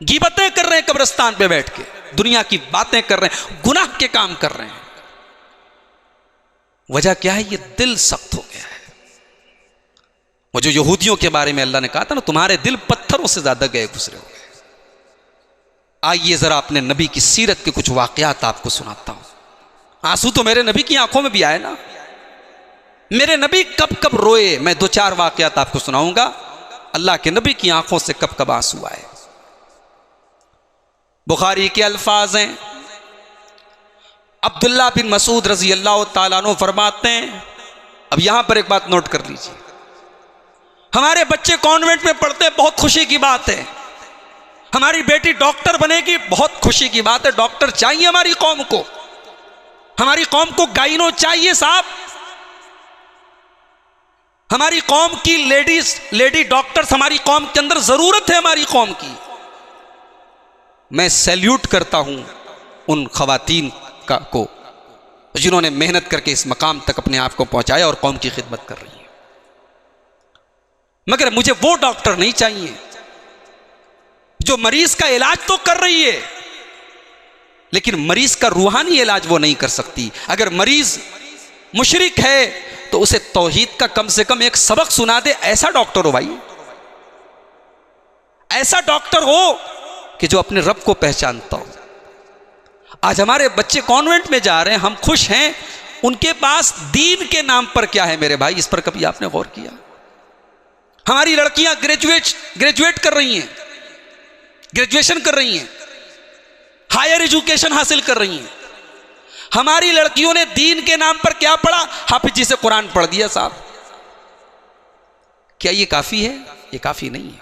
गीबतें कर रहे हैं कब्रिस्तान पे बैठ के, दुनिया की बातें कर रहे हैं, गुनाह के काम कर रहे हैं। वजह क्या है? ये दिल सख्त हो गया है। वो जो यहूदियों के बारे में अल्लाह ने कहा था ना, तुम्हारे दिल पत्थरों से ज्यादा गए गुजरे हो गए। आइए जरा अपने नबी की सीरत के कुछ वाकयात आपको सुनाता हूं। आंसू तो मेरे नबी की आंखों में भी आए ना, मेरे नबी कब कब रोए, मैं दो चार वाकयात आपको सुनाऊंगा। अल्लाह के नबी की आंखों से कब कब आंसू आए। बुखारी के अल्फाज हैं, अब्दुल्ला बिन मसूद रजी अल्लाह ताला अन्हु फरमाते हैं, अब यहां पर एक बात नोट कर लीजिए, हमारे बच्चे कॉन्वेंट में पढ़ते हैं, बहुत खुशी की बात है। हमारी बेटी डॉक्टर बनेगी, बहुत खुशी की बात है। डॉक्टर चाहिए हमारी कौम को, हमारी कौम को गाइनो चाहिए साहब, हमारी कौम की लेडी डॉक्टर्स हमारी कौम के अंदर जरूरत है हमारी कौम की। मैं सैल्यूट करता हूं उन खवातीन को जिन्होंने मेहनत करके इस मकाम तक अपने आप को पहुंचाया और कौम की खिदमत कर रही है। मगर मुझे वो डॉक्टर नहीं चाहिए जो मरीज का इलाज तो कर रही है लेकिन मरीज का रूहानी इलाज वो नहीं कर सकती। अगर मरीज मुशरिक है तो उसे तौहीद का कम से कम एक सबक सुना दे, ऐसा डॉक्टर हो भाई, ऐसा डॉक्टर हो कि जो अपने रब को पहचानता हो। आज हमारे बच्चे कॉन्वेंट में जा रहे हैं, हम खुश हैं, उनके पास दीन के नाम पर क्या है मेरे भाई, इस पर कभी आपने गौर किया? हमारी लड़कियां ग्रेजुएट कर रही हैं, ग्रेजुएशन कर रही हैं, हायर एजुकेशन हासिल कर रही हैं। हमारी लड़कियों ने दीन के नाम पर क्या पढ़ा? हाफिज जी से कुरान पढ़ दिया साहब। क्या ये काफी है? ये काफी नहीं है।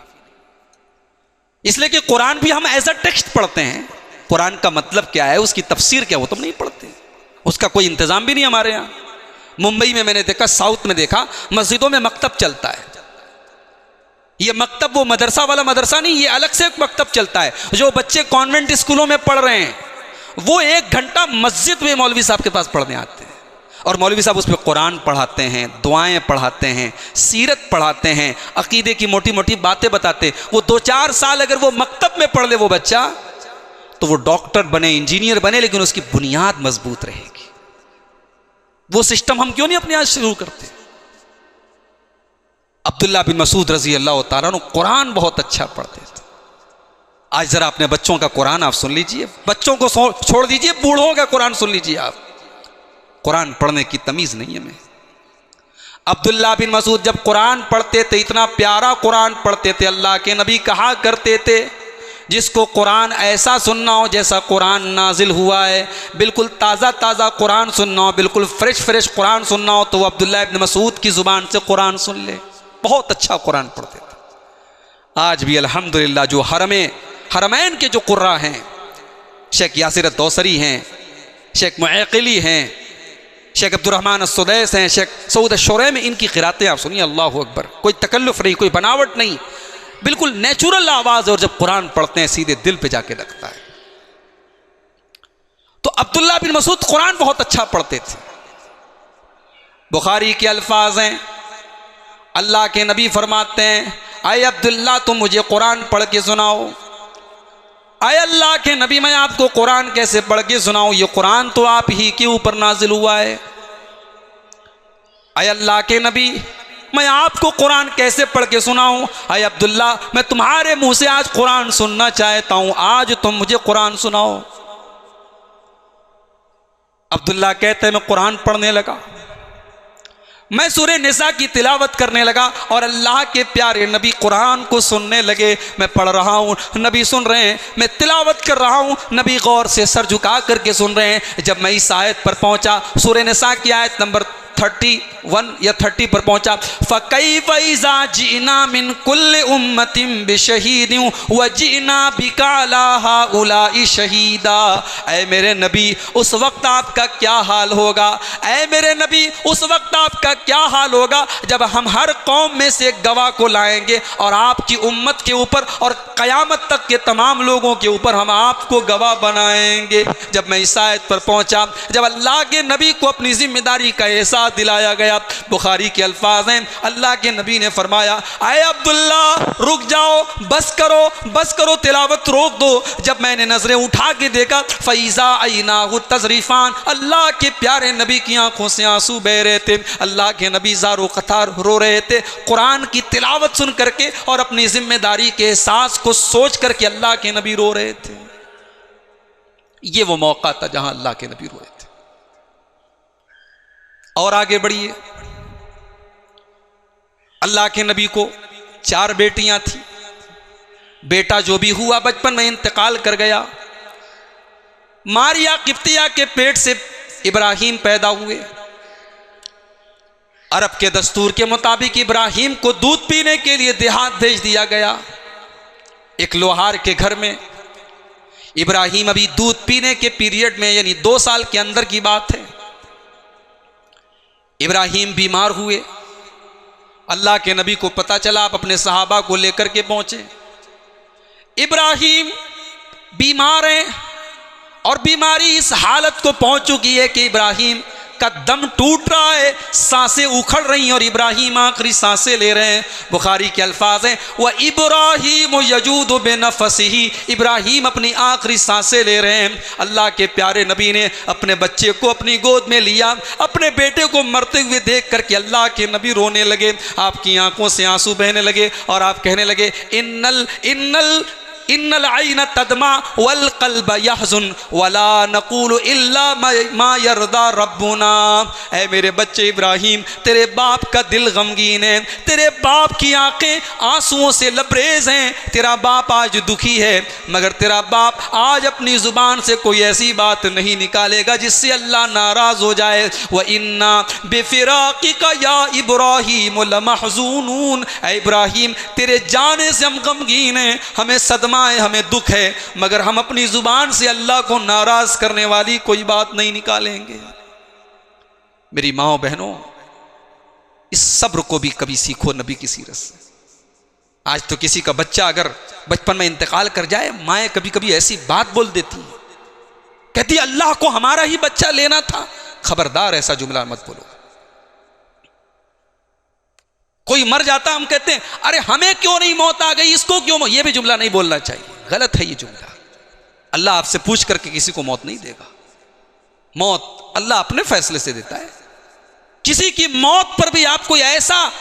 इसलिए कि कुरान भी हम एज अ टेक्स्ट पढ़ते हैं, कुरान का मतलब क्या है, उसकी तफसीर क्या है, वो तो नहीं पढ़ते, उसका कोई इंतजाम भी नहीं हमारे यहाँ। मुंबई में मैंने देखा, साउथ में देखा, मस्जिदों में मकतब चलता है। ये मकतब वो मदरसा वाला मदरसा नहीं, ये अलग से एक मकतब चलता है। जो बच्चे कॉन्वेंट स्कूलों में पढ़ रहे हैं वो 1 घंटा मस्जिद में मौलवी साहब के पास पढ़ने आते हैं और मौलवी साहब उस पर कुरान पढ़ाते हैं, दुआएं पढ़ाते हैं, सीरत पढ़ाते हैं, अकीदे की मोटी मोटी बातें बताते हैं। वो 2-4 साल अगर वो मकतब में पढ़ ले वो बच्चा, तो वो डॉक्टर बने, इंजीनियर बने, लेकिन उसकी बुनियाद मजबूत रहेगी। वो सिस्टम हम क्यों नहीं अपने यहाँ शुरू करते? अब्दुल्ला बिन मसूद रजी अल्लाह ताला अन्हु कुरान बहुत अच्छा पढ़ते थे। आज जरा अपने बच्चों का कुरान आप सुन लीजिए, बच्चों को छोड़ दीजिए, बूढ़ों का कुरान सुन लीजिए आप। कुरान पढ़ने की तमीज नहीं है में। अब्दुल्ला बिन मसूद जब कुरान पढ़ते थे, इतना प्यारा कुरान पढ़ते थे, अल्लाह के नबी कहा करते थे जिसको कुरान ऐसा सुनना हो जैसा कुरान नाजिल हुआ है, बिल्कुल ताज़ा ताज़ा कुरान सुनना हो, बिल्कुल फ्रेश कुरान सुनना हो, तो वो अब्दुल्ला बिन मसूद की ज़ुबान से कुरान सुन ले। बहुत अच्छा कुरान पढ़ते थे। आज भी अल्हम्दुलिल्लाह जो हरमैन के जो कुर्रा हैं, शेख यासिर दौसरी हैं, शेख मुअक्किली हैं, शेख अब्दुर्रहमान अस्सुदैस हैं, शेख सऊद अश-शुरैम में, इनकी क़िरातें आप सुनिए, अल्लाहु अकबर। कोई तकल्लुफ़ नहीं, कोई बनावट नहीं, बिल्कुल नेचुरल आवाज़, और जब कुरान पढ़ते हैं सीधे दिल पे जाके लगता है। तो अब्दुल्ला बिन मसूद कुरान बहुत अच्छा पढ़ते थे। बुखारी के अल्फाज हैं, अल्लाह के नबी फरमाते हैं, आए अब्दुल्ला तुम मुझे कुरान पढ़ के सुनाओ। आए अल्लाह के नबी मैं आपको कुरान कैसे पढ़ के सुनाऊं, ये कुरान तो आप ही के ऊपर नाजिल हुआ है। आए अल्लाह के नबी मैं आपको कुरान कैसे पढ़ के सुनाऊं। आए अब्दुल्ला मैं तुम्हारे मुंह से आज कुरान सुनना चाहता हूं, आज तुम मुझे कुरान सुनाओ। अब्दुल्ला कहते हैं मैं कुरान पढ़ने लगा, मैं सूरह निसा की तिलावत करने लगा और अल्लाह के प्यारे नबी कुरान को सुनने लगे। मैं पढ़ रहा हूँ, नबी सुन रहे हैं, मैं तिलावत कर रहा हूँ, नबी गौर से सर झुका करके सुन रहे हैं। जब मैं इस आयत पर पहुँचा, सूरह निसा की आयत नंबर 31 या 30 पर पहुंचा। फ़कैफ़ इज़ा जिना मिन कुल्लि उम्मतिन बिशहीदिन व जिना बिका अला हाउलाई शहीदा। ऐ मेरे नबी उस वक्त आपका क्या हाल होगा, ऐ मेरे नबी उस वक्त आपका क्या हाल होगा जब हम हर कौम में से एक गवाह को लाएंगे और आपकी उम्मत के ऊपर और क़यामत तक के तमाम लोगों के ऊपर हम आपको गवाह बनाएंगे। जब मैं इस आयत पर पहुंचा, जब अल्लाह के नबी को अपनी जिम्मेदारी का एहसास दिलाया गया, बुखारी के अल्फाज हैं, अल्लाह के नबी ने फरमाया, आए अब्दुल्ला रुक जाओ, बस करो, तिलावत रोक दो। जब मैंने नजरें उठा के देखा, फ़ैज़ा ऐनाहु तज़रीफ़ान, अल्लाह के प्यारे नबी की आंखों से आंसू बह रहे थे। अल्लाह के नबी ज़ारो क़तार रो रहे थे, कुरान की तिलावत सुन करके और अपनी जिम्मेदारी के एहसास को सोच करके अल्लाह के नबी रो रहे थे। ये वो मौका था जहां अल्लाह के नबी रोए थे। और आगे बढ़िए, अल्लाह के नबी को 4 बेटियां थी। बेटा जो भी हुआ बचपन में इंतकाल कर गया। मारिया किप्तिया के पेट से इब्राहिम पैदा हुए। अरब के दस्तूर के मुताबिक इब्राहिम को दूध पीने के लिए देहात भेज दिया गया। एक लोहार के घर में इब्राहिम अभी दूध पीने के पीरियड में, यानी 2 साल के अंदर की बात है, इब्राहिम बीमार हुए। अल्लाह के नबी को पता चला, आप अपने सहाबा को लेकर के पहुंचे। इब्राहिम बीमार हैं और बीमारी इस हालत को पहुंच चुकी है कि इब्राहिम का दम टूट रहा है, सांसें उखड़ रही हैं और इब्राहिम आखिरी सांसें ले रहे हैं। बुखारी के अल्फाज हैं, वह इब्राहिम यजूदु बिनफ़सिही, इब्राहिम अपनी आखिरी सांसें ले रहे हैं। अल्लाह के प्यारे नबी ने अपने बच्चे को अपनी गोद में लिया। अपने बेटे को मरते हुए देख करके अल्लाह के नबी रोने लगे, आपकी आंखों से आंसू बहने लगे और आप कहने लगे, इन्नल आइना तदमा वल क़ल्ब यहज़ुन वला नक़ूलु इल्ला मा यरदा रब्बुना। ऐ मेरे बच्चे इब्राहिम, तेरे बाप का दिल गमगीन है, तेरे बाप की आंखें आंसुओं से लबरेज हैं। तेरा बाप आज दुखी है, मगर तेरा बाप आज अपनी ज़ुबान से कोई ऐसी बात नहीं निकालेगा जिससे अल्लाह नाराज़ हो जाए। व इन्ना बिफ़िराक़िका या इब्राहीम लमहज़ूनून, ऐ इब्राहिम तेरे जाने से हम गमगीन हैं, हमें सदमा है, हमें दुख है, मगर हम अपनी जुबान से अल्लाह को नाराज करने वाली कोई बात नहीं निकालेंगे। मेरी माओ बहनों, इस सब्र को भी कभी सीखो नबी की सीरत से। आज तो किसी का बच्चा अगर बचपन में इंतकाल कर जाए, माएँ कभी कभी ऐसी बात बोल देती हैं, कहती अल्लाह को हमारा ही बच्चा लेना था। खबरदार ऐसा जुमला मत बोलो। कोई मर जाता, हम कहते हैं अरे हमें क्यों नहीं मौत आ गई, इसको क्यों, ये भी जुमला नहीं बोलना चाहिए, गलत है ये जुमला। अल्लाह आपसे पूछ करके किसी को मौत नहीं देगा। मौत अल्लाह अपने फैसले से देता है। किसी की मौत पर भी आप कोई ऐसा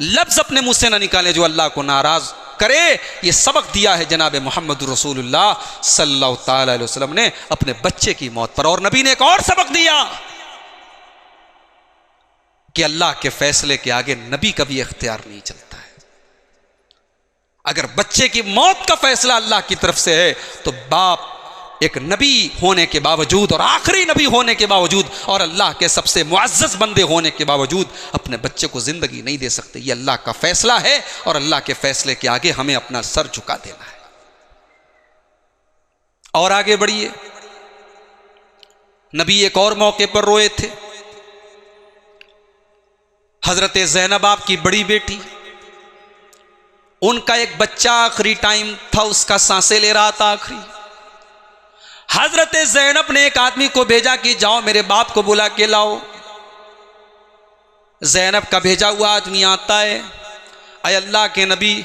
लफ्ज अपने मुंह से ना निकाले जो अल्लाह को नाराज करे। ये सबक दिया है जनाब मोहम्मद रसूलुल्लाह सल्लल्लाहु अलैहि वसल्लम ने अपने बच्चे की मौत पर। और नबी ने एक और सबक दिया कि अल्लाह के फैसले के आगे नबी का भी इख्तियार नहीं चलता है। अगर बच्चे की मौत का फैसला अल्लाह की तरफ से है तो बाप एक नबी होने के बावजूद और आखिरी नबी होने के बावजूद और अल्लाह के सबसे मुअज़्ज़ज़ बंदे होने के बावजूद अपने बच्चे को जिंदगी नहीं दे सकते। ये अल्लाह का फैसला है और अल्लाह के फैसले के आगे हमें अपना सर झुका देना है। और आगे बढ़िए, नबी एक और मौके पर रोए थे। हजरत ज़ैनब आपकी बड़ी बेटी, उनका एक बच्चा आखिरी टाइम था, उसका सांसें ले रहा था आखिरी। हजरत ज़ैनब ने एक आदमी को भेजा कि जाओ मेरे बाप को बुला के लाओ। ज़ैनब का भेजा हुआ आदमी आता है, अय अल्लाह के नबी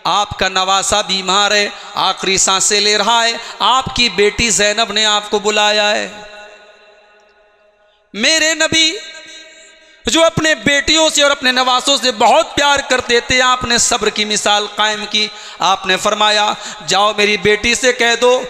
आपका नवासा बीमार है, आखिरी सांसें ले रहा है, आपकी बेटी ज़ैनब ने आपको बुलाया है। मेरे नबी जो अपने बेटियों से और अपने नवासों से बहुत प्यार करते थे, आपने सब्र की मिसाल कायम की। आपने फरमाया जाओ मेरी बेटी से कह दो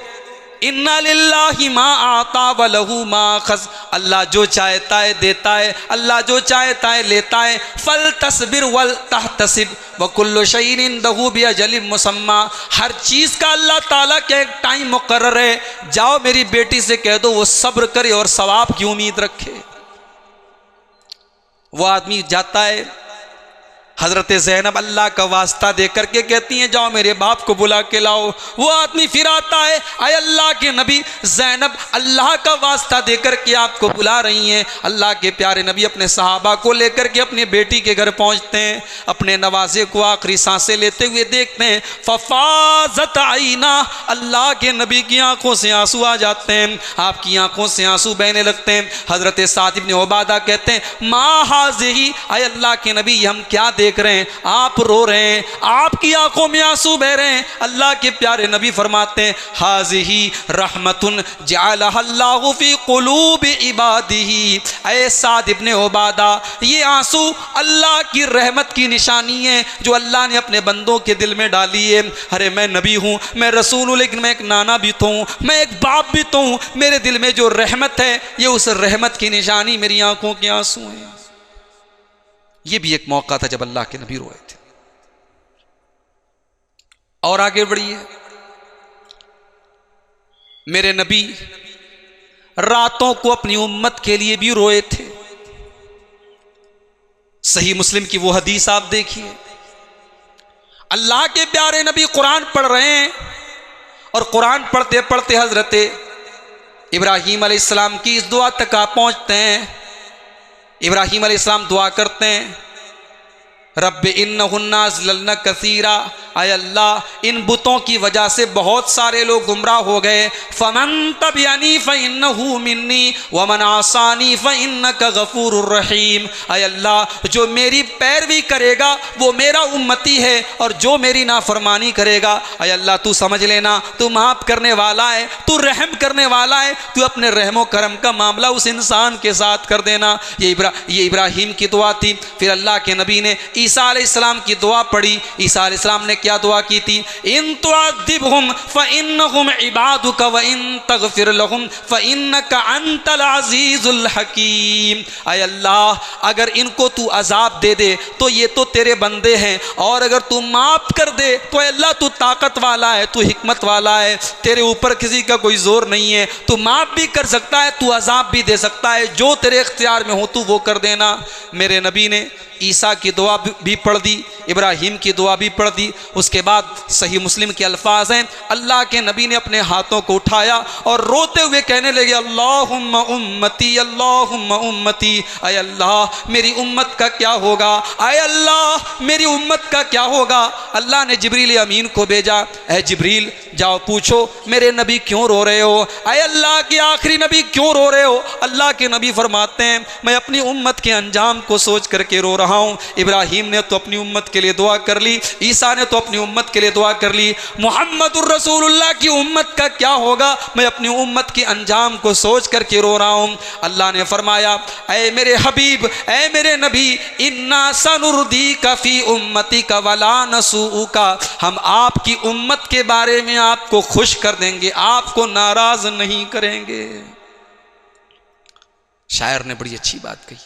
इन्ना लिल्लाहि मा आता व लहू मा खज़, अल्लाह जो चाहता है देता है, अल्लाह जो चाहता है लेता है। फल तस्बिर वल तहतसिब व कुल्लु शैइन इंदहू बिअजलिन मुसम्मा, हर चीज़ का अल्लाह ताला का एक टाइम मुकर्रर है। जाओ मेरी बेटी से कह दो वो सब्र करे और सवाब की उम्मीद रखे। वो आदमी जाता है, हजरत ज़ैनब अल्लाह का वास्ता दे करके कहती हैं जाओ मेरे बाप को बुला के लाओ। वो आदमी फिर आता है, आए अल्लाह के नबी, ज़ैनब अल्लाह का वास्ता दे करके आपको बुला रही हैं। अल्लाह के प्यारे नबी अपने सहाबा को लेकर के अपनी बेटी के घर पहुंचते हैं, अपने नवाजे को आखिरी सांसें लेते हुए देखते हैं। फफाज़त आईना, अल्लाह के नबी की आंखों से आंसू आ जाते हैं, आपकी आंखों से आंसू बहने लगते हैं। हजरत साद इब्न उबादा कहते हैं मा हाज़िही, आए अल्लाह के नबी ये हम क्या देख रहे हैं, आप रो रहे हैं, आपकी आंखों में आंसू बह रहे हैं। अल्लाह के प्यारे नबी फरमाते हैं हाज़िही रहमतुन जअलहल्लाहु फी क़ुलूबि इबादिही, ऐ साद इब्न उबादा ये आंसू अल्लाह की रहमत की निशानी है जो अल्लाह ने अपने बंदों के दिल में डाली है। अरे मैं नबी हूँ, मैं रसूल हूँ, लेकिन मैं एक नाना भी तो हूँ, मैं एक बाप भी तो हूँ। मेरे दिल में जो रहमत है ये उस रहमत की निशानी मेरी आंखों के आंसू हैं। ये भी एक मौका था जब अल्लाह के नबी रोए थे। और आगे बढ़िए, मेरे नबी रातों को अपनी उम्मत के लिए भी रोए थे। सही मुस्लिम की वो हदीस आप देखिए, अल्लाह के प्यारे नबी कुरान पढ़ रहे हैं और कुरान पढ़ते पढ़ते हजरत इब्राहीम अलैहिस्सलाम की इस दुआ तक आप पहुंचते हैं। इब्राहीम अलैहिस्सलाम दुआ करते हैं रब्बे इन्नहुन्ना अज़लल्ना कसीरा, आय अल्लाह इन बुतों की वजह से बहुत सारे लोग गुमराह हो गए। फमन तबिअनी फ़इन्नहु मिन्नी वमन आसानी फ़इन्नका गफ़ूरुर रहीम, आय अल्लाह जो मेरी पैरवी करेगा वो मेरा उम्मती है और जो मेरी नाफरमानी करेगा आय अल्लाह तू समझ लेना तू माफ़ करने वाला है, तू रहम करने वाला है, तू अपने रहमो करम का मामला उस इंसान के साथ कर देना। ये इब्राहीम की दुआ थी। फिर अल्लाह के नबी ने ईसा अलैहिस्सलाम की दुआ पढ़ी। ईसा अलैहिस्सलाम ने क्या दुआ की थी, इन तुअद्दिबहुम फ़इन्नहुम इबादुका व इन तग़फिर लहुम फ़इन्नका अंतल अज़ीज़ुल हकीम, आय अल्लाह अगर इनको तू अजाब दे दे तो ये तो तेरे बंदे हैं, और अगर तू माफ़ कर दे तो अल्लाह तू ताकत वाला है, तू हिकमत वाला है, तेरे ऊपर किसी का कोई जोर नहीं है, तू माफ़ भी कर सकता है, तू अजाब भी दे सकता है, जो तेरे इख्तियार में हो तू वो कर देना। मेरे नबी ने ईसा की दुआ भी पढ़ दी, इब्राहीम की दुआ भी पढ़ दी। उसके बाद सही मुस्लिम के अल्फाज हैं, अल्लाह के नबी ने अपने हाथों को उठाया और रोते हुए कहने लगे अल्लाहुम्मा उम्मती अल्लाहुम्मा उम्मती, आय अल्लाह मेरी उम्मत का क्या होगा, आय अल्लाह मेरी उम्मत का क्या होगा। अल्लाह ने जिब्रील अमीन को भेजा, ऐ जिब्रील जाओ पूछो मेरे नबी क्यों रो रहे हो, आय अल्लाह के आखिरी नबी क्यों रो रहे हो। अल्लाह के नबी फरमाते हैं मैं अपनी उम्मत के अंजाम को सोच करके रो रहा हूँ। इब्राहीम ने तो अपनी उम्मत के लिए दुआ कर ली, ईसा ने तो अपनी उम्मत के लिए दुआ कर ली, मुहम्मदुर रसूलुल्लाह की उम्मत का क्या होगा, मैं अपनी उम्मत के अंजाम को सोच करके रो रहा हूँ। अल्लाह ने फरमाया ऐ मेरे हबीब, ऐ मेरे नबी, इन्ना सनुर्दीका फी उम्मतिका वला नसूउका, हम आपकी उम्मत के बारे में आपको खुश कर देंगे, आपको नाराज नहीं करेंगे। शायर ने बड़ी अच्छी बात कही,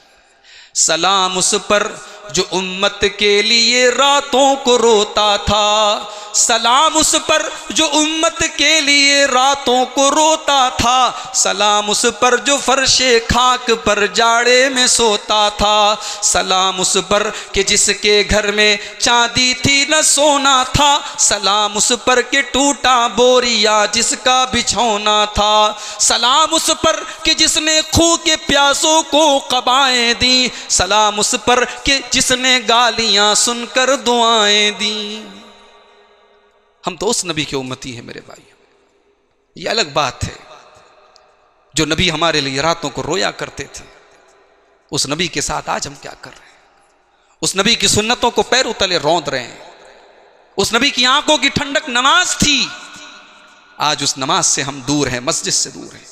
सलाम उस पर जो उम्मत के लिए रातों को रोता था, सलाम उस पर जो उम्मत के लिए रातों को रोता था, सलाम उस पर जो फर्शे खाक पर जाड़े में सोता था, सलाम उस पर कि जिसके घर में चांदी थी न सोना था, सलाम उस पर कि टूटा बोरिया जिसका बिछौना था, सलाम उस पर कि जिसने खूह के प्यासों को कबाएं दी, सलाम उस पर कि जिसने गालियां सुनकर दुआएं दी। हम तो उस नबी की उम्मती हैं मेरे भाई। ये अलग बात है जो नबी हमारे लिए रातों को रोया करते थे, उस नबी के साथ आज हम क्या कर रहे हैं। उस नबी की सुन्नतों को पैरों तले रौंद रहे हैं। उस नबी की आंखों की ठंडक नमाज थी, आज उस नमाज से हम दूर हैं, मस्जिद से दूर हैं।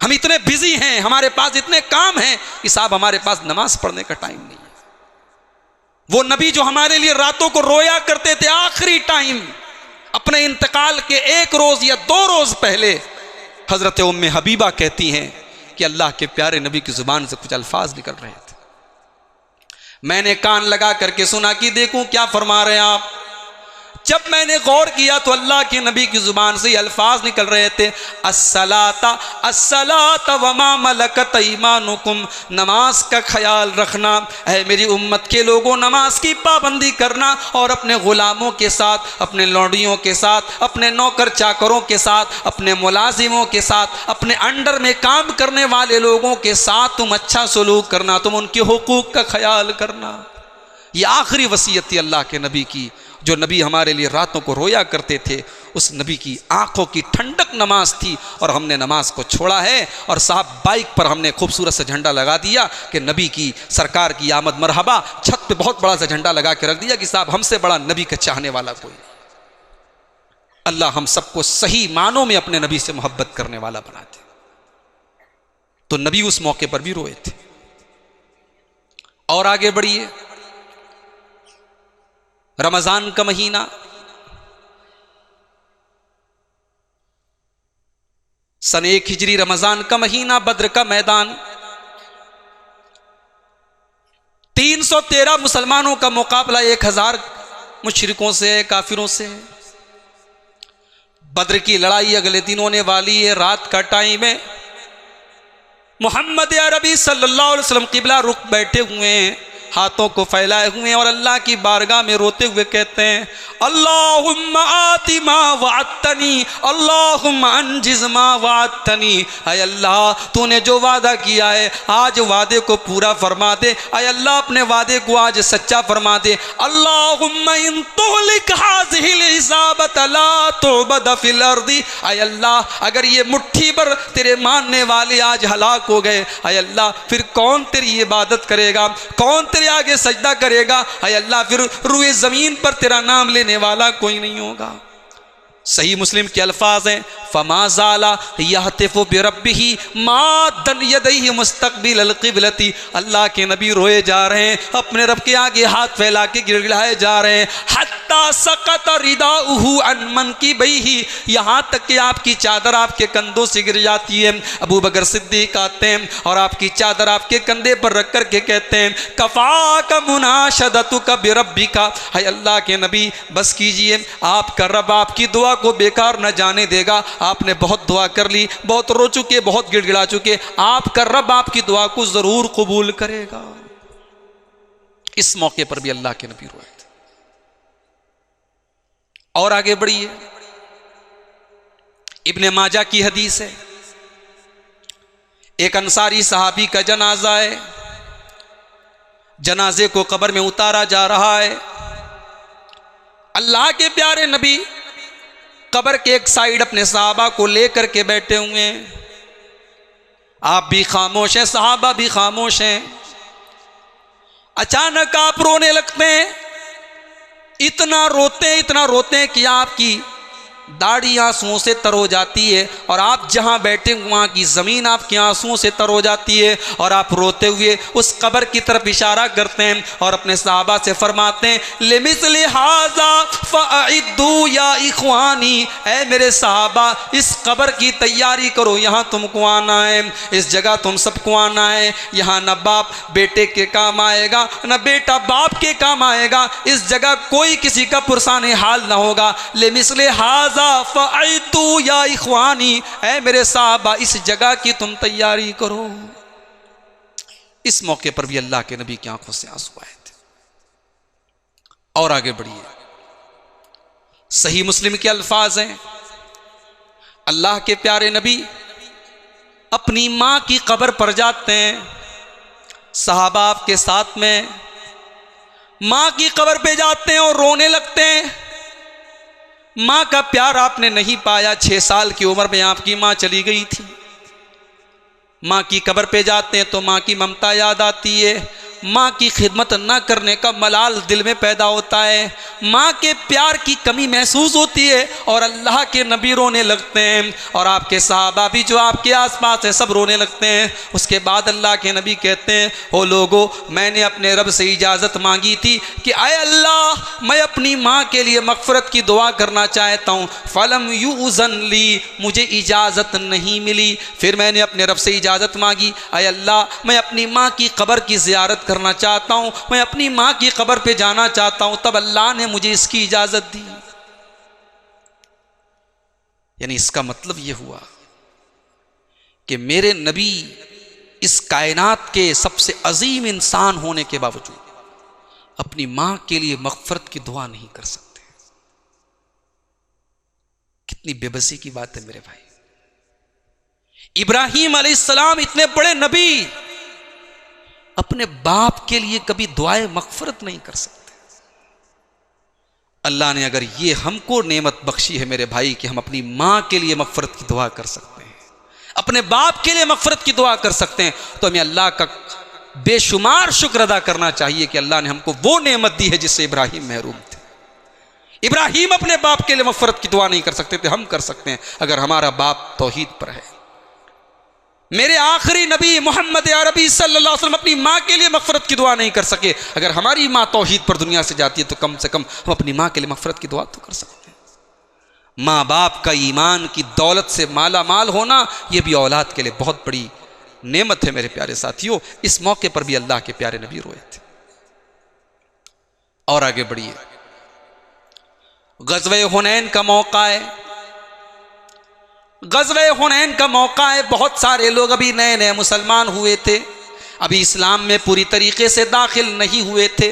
हम इतने बिजी हैं, हमारे पास इतने काम हैं कि साहब हमारे पास नमाज पढ़ने का टाइम नहीं है। वो नबी जो हमारे लिए रातों को रोया करते थे, आखिरी टाइम अपने इंतकाल के 1 रोज या 2 रोज पहले हजरत उम्मे हबीबा कहती हैं कि अल्लाह के प्यारे नबी की जुबान से कुछ अल्फाज निकल रहे थे, मैंने कान लगा करके सुना कि देखूं क्या फरमा रहे हैं आप। जब मैंने गौर किया तो अल्लाह के नबी की ज़ुबान से ये अल्फाज निकल रहे थे, अस्सलाता अस्सलाता वमा मलकत ईमानुकुम, नमाज का ख्याल रखना है मेरी उम्मत के लोगों, नमाज की पाबंदी करना और अपने ग़ुलामों के साथ, अपने लौंडियों के साथ, अपने नौकर चाकरों के साथ, अपने मुलाजिमों के साथ, अपने अंडर में काम करने वाले लोगों के साथ तुम अच्छा सलूक करना, तुम उनके हुकूक का ख्याल करना। ये आखिरी वसीयत थी अल्लाह के नबी की, जो नबी हमारे लिए रातों को रोया करते थे। उस नबी की आंखों की ठंडक नमाज थी और हमने नमाज को छोड़ा है। और साहब बाइक पर हमने खूबसूरत सा झंडा लगा दिया कि नबी की सरकार की आमद मरहबा, छत पे बहुत बड़ा सा झंडा लगा के रख दिया कि साहब हमसे बड़ा नबी का चाहने वाला कोई नहीं। अल्लाह हम सबको सही मानों में अपने नबी से मोहब्बत करने वाला बना दे। तो नबी उस मौके पर भी रोए थे। और आगे बढ़िए, रमजान का महीना, सन 1 हिजरी रमजान का महीना, बद्र का मैदान, 313 मुसलमानों का मुकाबला 1000 मुशरिकों से, काफिरों से। बद्र की लड़ाई अगले दिन होने वाली है। रात का टाइम है। मोहम्मद अरबी सल्लल्लाहु अलैहि वसल्लम किबला रुख बैठे हुए हैं, हाथों को फैलाए हुए हैं और अल्लाह की बारगाह में रोते हुए कहते हैं, अल्लाहुम्मा आति मा वअदतनी, अल्लाहुम्मा अंजिज मा वअदतनी। ऐ अल्लाह तूने जो वादा किया है आज वादे को पूरा फरमा दे। ऐ अल्लाह अपने वादे को आज सच्चा फरमा दे। अल्लाहुम्मा इन तुहलिक हाज़िहिल इसाबत ला तुअबद फिल अर्दी। ऐ अल्लाह अगर ये मुट्ठी भर तेरे मानने वाले आज हलाक हो गए, ऐ अल्लाह फिर कौन तेरी इबादत करेगा, कौन तेरे आगे सजदा करेगा। ऐ अल्लाह फिर रुए जमीन पर तेरा नाम लेने वाला कोई नहीं होगा। सही मुस्लिम के अल्फाज हैं, फमाज़ाला यहतिफ़ु बिरब्बिही माद्दन यदैहि मुस्तक़बिल अलक़िबलती। अल्लाह के नबी रोए जा रहे हैं, अपने रब के आगे हाथ फैला के गिड़गिड़ाए जा रहे हैं। हत्ता सकत रिदाउहु अन मनकिबैहि, यहाँ तक कि आपकी चादर आपके कंधों से गिर जाती है। अबू बकर सिद्दीक आते हैं और आपकी चादर आपके कंधे पर रख कर के कहते हैं, कफ़ाका मुनाशदतुका बिरब्बिका। है अल्लाह के नबी बस कीजिए, आपका रब आपकी दुआ को बेकार न जाने देगा। आपने बहुत दुआ कर ली, बहुत रो चुके, बहुत गिड़गिड़ा चुके, आपका रब आपकी दुआ को जरूर कबूल करेगा। इस मौके पर भी अल्लाह के नबी रोए थे। और आगे बढ़िए, इब्ने माजा की हदीस है, एक अंसारी सहाबी का जनाजा है, जनाजे को कब्र में उतारा जा रहा है। अल्लाह के प्यारे नबी कब्र के एक साइड अपने सहाबा को लेकर के बैठे हुए हैं। आप भी खामोश हैं, सहाबा भी खामोश हैं। अचानक आप रोने लगते हैं, इतना रोते हैं कि आपकी दाढ़ी आंसुओं से तर हो जाती है और आप जहां बैठे वहां की ज़मीन आपके आंसुओं से तर हो जाती है। और आप रोते हुए उस कब्र की तरफ इशारा करते हैं और अपने सहाबा से फरमाते हैं, लिमिस्लि हाज़ा फ़अइद्दू या इख़वानी। ऐ मेरे सहाबा, इस कब्र की तैयारी करो, यहाँ तुमको आना है, इस जगह तुम सबको आना है। यहाँ न बाप बेटे के काम आएगा, न बेटा बाप के काम आएगा। इस जगह कोई किसी का पुरसाने हाल ना होगा। लिमिस्लि हाज़ा फ़अइद्दू या इख़वानी, ऐ मेरे साहबा, इस जगह की तुम तैयारी करो। इस मौके पर भी अल्लाह के नबी की आंखों से आंसू आए थे। और आगे बढ़िए, सही मुस्लिम के अल्फाज हैं, अल्लाह के प्यारे नबी अपनी मां की कब्र पर जाते हैं, सहाबा आपके साथ में, मां की कब्र पे जाते हैं और रोने लगते हैं। माँ का प्यार आपने नहीं पाया, 6 साल की उम्र में आपकी माँ चली गई थी। माँ की कब्र पे जाते हैं तो माँ की ममता याद आती है, माँ की खिदमत न करने का मलाल दिल में पैदा होता है, माँ के प्यार की कमी महसूस होती है और अल्लाह के नबी रोने लगते हैं और आपके सहाबा भी जो आपके आसपास है सब रोने लगते हैं। उसके बाद अल्लाह के नबी कहते हैं, ओ लोगो, मैंने अपने रब से इजाज़त मांगी थी कि आए अल्लाह, मैं अपनी माँ के लिए मग़फ़िरत की दुआ करना चाहता हूँ। फ़लम युज़न ली, मुझे इजाज़त नहीं मिली। फिर मैंने अपने रब से इजाज़त मांगी, आए अल्लाह, मैं अपनी माँ की कब्र की ज़ियारत करना चाहता हूँ, मैं अपनी माँ की कब्र पे जाना चाहता हूँ। तब अल्लाह ने मुझे इसकी इजाज़त दी। यानी इसका मतलब यह हुआ कि मेरे नबी इस कायनात के सबसे अजीम इंसान होने के बावजूद अपनी मां के लिए मग़फ़िरत की दुआ नहीं कर सकते। कितनी बेबसी की बात है मेरे भाई। इब्राहीम अलैहिस्सलाम इतने बड़े नबी अपने बाप के लिए कभी दुआए मग़फ़िरत नहीं कर सकते। अल्लाह ने अगर ये हमको नेमत बख्शी है मेरे भाई कि हम अपनी मां के लिए मग़फ़िरत की दुआ कर सकते हैं, अपने बाप के लिए मग़फ़िरत की दुआ कर सकते हैं, तो हमें अल्लाह का बेशुमार शुक्र अदा करना चाहिए कि अल्लाह ने हमको वो नेमत दी है जिससे इब्राहीम महरूम थे। इब्राहीम अपने बाप के लिए मग़फ़िरत की दुआ नहीं कर सकते थे, हम कर सकते हैं अगर हमारा बाप तौहीद पर है। मेरे आखिरी नबी मोहम्मद अरबी सल्लल्लाहु अलैहि वसल्लम अपनी माँ के लिए मग़फ़िरत की दुआ नहीं कर सके। अगर हमारी माँ तौहीद पर दुनिया से जाती है तो कम से कम हम अपनी माँ के लिए मग़फ़िरत की दुआ तो कर सकते हैं। माँ बाप का ईमान की दौलत से माला माल होना यह भी औलाद के लिए बहुत बड़ी नेमत है मेरे प्यारे साथियों। इस मौके पर भी अल्लाह के प्यारे नबी रोए थे। और आगे बढ़िए, ग़ज़वे हुनैन का मौका है। ग़ज़वे हुनैन का मौका है। बहुत सारे लोग अभी नए नए मुसलमान हुए थे, अभी इस्लाम में पूरी तरीके से दाखिल नहीं हुए थे।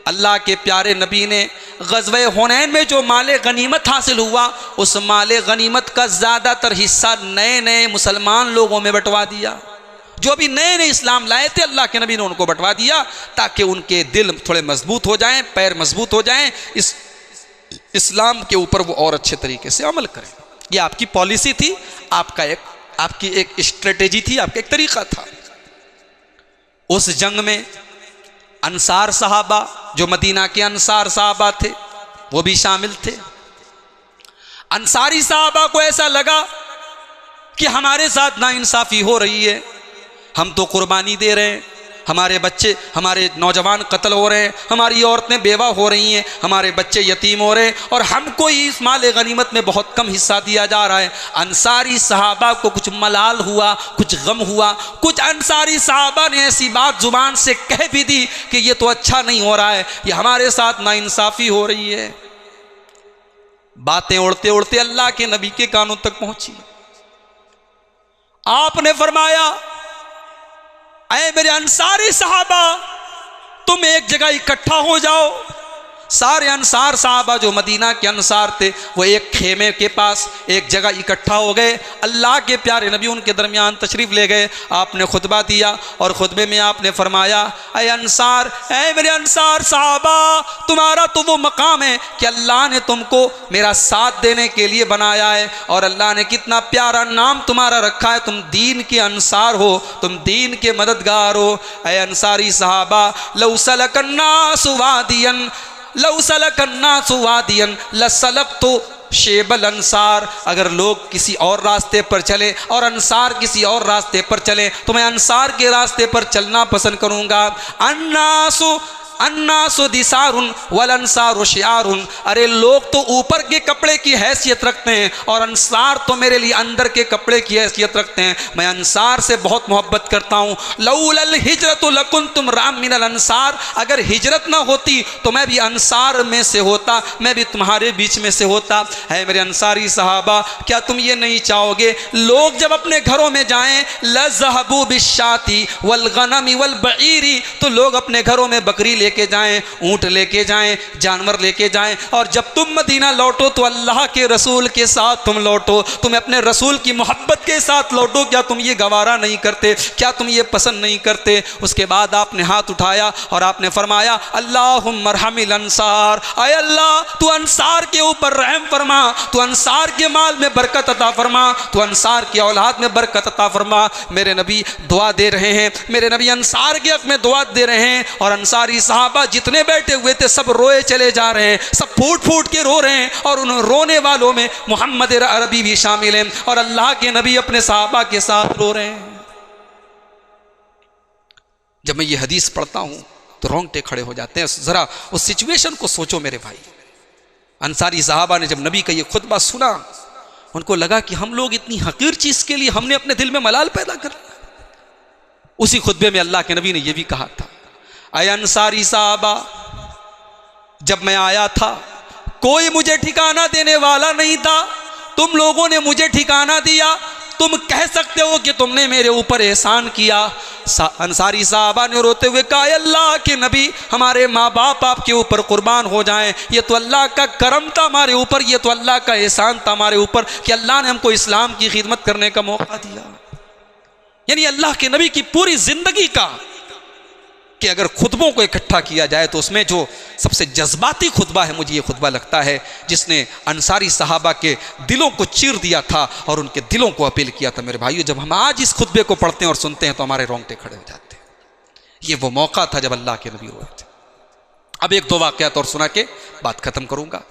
अल्लाह के प्यारे नबी ने ग़ज़वे हुनैन में जो माले गनीमत हासिल हुआ, उस माले गनीमत का ज़्यादातर हिस्सा नए नए मुसलमान लोगों में बंटवा दिया। जो अभी नए नए इस्लाम लाए थे, अल्लाह के नबी ने उनको बंटवा दिया ताकि उनके दिल थोड़े मजबूत हो जाएं, पैर मजबूत हो जाएं, इस इस्लाम के ऊपर वो और अच्छे तरीके से अमल करें। ये आपकी पॉलिसी थी, आपकी एक स्ट्रेटेजी थी, आपका एक तरीका था। उस जंग में अंसार सहाबा, जो मदीना के अंसार सहाबा थे, वो भी शामिल थे। अंसारी सहाबा को ऐसा लगा कि हमारे साथ नाइंसाफ़ी हो रही है, हम तो कुर्बानी दे रहे हैं, हमारे बच्चे, हमारे नौजवान कत्ल हो रहे हैं, हमारी औरतें बेवा हो रही हैं, हमारे बच्चे यतीम हो रहे हैं, और हमको इस माल गनीमत में बहुत कम हिस्सा दिया जा रहा है। अंसारी सहाबा को कुछ मलाल हुआ, कुछ गम हुआ। कुछ अंसारी सहाबा ने ऐसी बात जुबान से कह भी दी कि ये तो अच्छा नहीं हो रहा है, ये हमारे साथ नाइंसाफ़ी हो रही है। बातें उड़ते उड़ते अल्लाह के नबी के कानों तक पहुंची। आपने फरमाया, ऐ मेरे अंसारी सहाबा, तुम एक जगह इकट्ठा हो जाओ। सारे अंसार साहबा जो मदीना के अंसार थे, वो एक खेमे के पास एक जगह इकट्ठा हो गए। अल्लाह के प्यारे नबी उनके दरमियान तशरीफ़ ले गए। आपने खुतबा दिया और खुतबे में आपने फरमाया, ऐ अंसार, ऐ मेरे अंसार साहबा, तुम्हारा तो वो मकाम है कि अल्लाह ने तुमको मेरा साथ देने के लिए बनाया है, और अल्लाह ने कितना प्यारा नाम तुम्हारा रखा है, तुम दीन के अंसार हो, तुम दीन के मददगार हो। ऐ अंसारी साहबा, लौ सलकन्नासु वादियन लौसलकन्नासु वादियन लसलकतु शेबल अंसार। अगर लोग किसी और रास्ते पर चले और अंसार किसी और रास्ते पर चले तो मैं अंसार के रास्ते पर चलना पसंद करूँगा। अन्नासु दिसारुन वल अंसारु शिआरुन। अरे लोग तो ऊपर के कपड़े की हैसियत रखते हैं और अंसार तो मेरे लिए अंदर के कपड़े की हैसियत रखते हैं। मैं अंसार से बहुत मोहब्बत करता हूँ। लौलल हिजरतु लकुंतुम राम मिनल अंसार। अगर हिजरत ना होती तो मैं भी अंसार में से होता, मैं भी तुम्हारे बीच में से होता। है मेरे अंसारी सहाबा, क्या तुम ये नहीं चाहोगे लोग जब अपने घरों में जाएं, लज़हबू बिश्शाती वल गनमी वल बईरी, तो लोग अपने घरों में बकरी लेके जाएं, ऊंट लेके जाएं, जानवर लेके जाएं, और जब तुम मदीना लौटो तो अल्लाह के रसूल के साथ तुम लौटो, तुम अपने रसूल की मोहब्बत के साथ लौटो। क्या तुम ये गवारा नहीं करते? क्या तुम ये पसंद नहीं करते? उसके बाद आपने हाथ उठाया और आपने फरमाया, अल्लाहुम्मा रहमिल अंसार। आय अल्लाह, तू अंसार के ऊपर रहम फरमा, तू अंसार के माल में बरकत अता फरमा, तू अंसार की औलाद में बरकत अता फरमा। मेरे नबी दुआ दे रहे हैं, मेरे नबी अंसार के हक में दुआ दे रहे हैं, और अंसारी साहबा जितने बैठे हुए थे सब रोए चले जा रहे हैं, सब फूट फूट के रो रहे हैं, और उन रोने वालों में मोहम्मद अरबी भी शामिल हैं, और अल्लाह के नबी अपने साहबा के साथ रो रहे हैं। जब मैं ये हदीस पढ़ता हूं तो रोंगटे खड़े हो जाते हैं। जरा उस सिचुएशन को सोचो मेरे भाई। अंसारी साहबा ने जब नबी का ये खुतबा सुना, उनको लगा कि हम लोग इतनी हकीर चीज के लिए हमने अपने दिल में मलाल पैदा कर लिया। उसी खुतबे में अल्लाह के नबी ने यह भी कहा था, ऐ अंसारी साहबा, जब मैं आया था कोई मुझे ठिकाना देने वाला नहीं था, तुम लोगों ने मुझे ठिकाना दिया, तुम कह सकते हो कि तुमने मेरे ऊपर एहसान किया। अंसारी साहबा ने रोते हुए कहा, अल्लाह के नबी, हमारे माँ बाप आपके ऊपर कुर्बान हो जाएं, ये तो अल्लाह का करम था हमारे ऊपर, ये तो अल्लाह का एहसान था हमारे ऊपर कि अल्लाह ने हमको इस्लाम की खिदमत करने का मौका दिया। यानी अल्लाह के नबी की पूरी जिंदगी का कि अगर खुतबों को इकट्ठा किया जाए तो उसमें जो सबसे जज्बाती खुतबा है, मुझे ये खुतबा लगता है जिसने अंसारी सहाबा के दिलों को चीर दिया था और उनके दिलों को अपील किया था। मेरे भाइयों, जब हम आज इस खुतबे को पढ़ते हैं और सुनते हैं तो हमारे रोंगटे खड़े हो जाते हैं। ये वो मौका था जब अल्लाह के नबी रोए थे। अब एक दो वाकयात और सुना के बात खत्म करूंगा।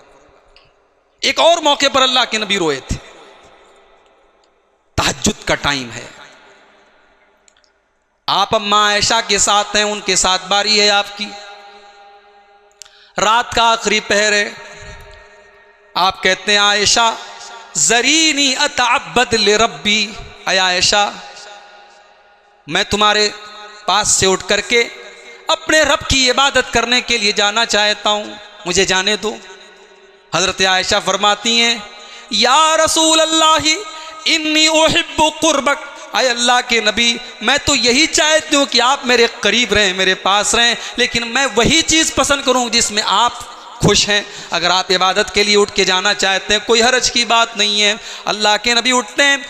एक और मौके पर अल्लाह के नबी रोए थे। तहज्जुद का टाइम है, आप अम्मा आयशा के साथ हैं, उनके साथ बारी है आपकी, रात का आखिरी पहर है। आप कहते हैं, आयशा जरीनी अतअब्बद लिरब्बी, आयशा मैं तुम्हारे पास से उठ करके अपने रब की इबादत करने के लिए जाना चाहता हूं, मुझे जाने दो। हजरत आयशा फरमाती हैं, या रसूल अल्लाह इन्नी उहिब्बु कुर्बक, आए अल्लाह के नबी, मैं तो यही चाहती हूँ कि आप मेरे करीब रहें, मेरे पास रहें, लेकिन मैं वही चीज़ पसंद करूँ जिसमें आप खुश हैं। अगर आप इबादत के लिए उठ के जाना चाहते हैं, कोई हरज की बात नहीं है। अल्लाह के नबी उठते हैं,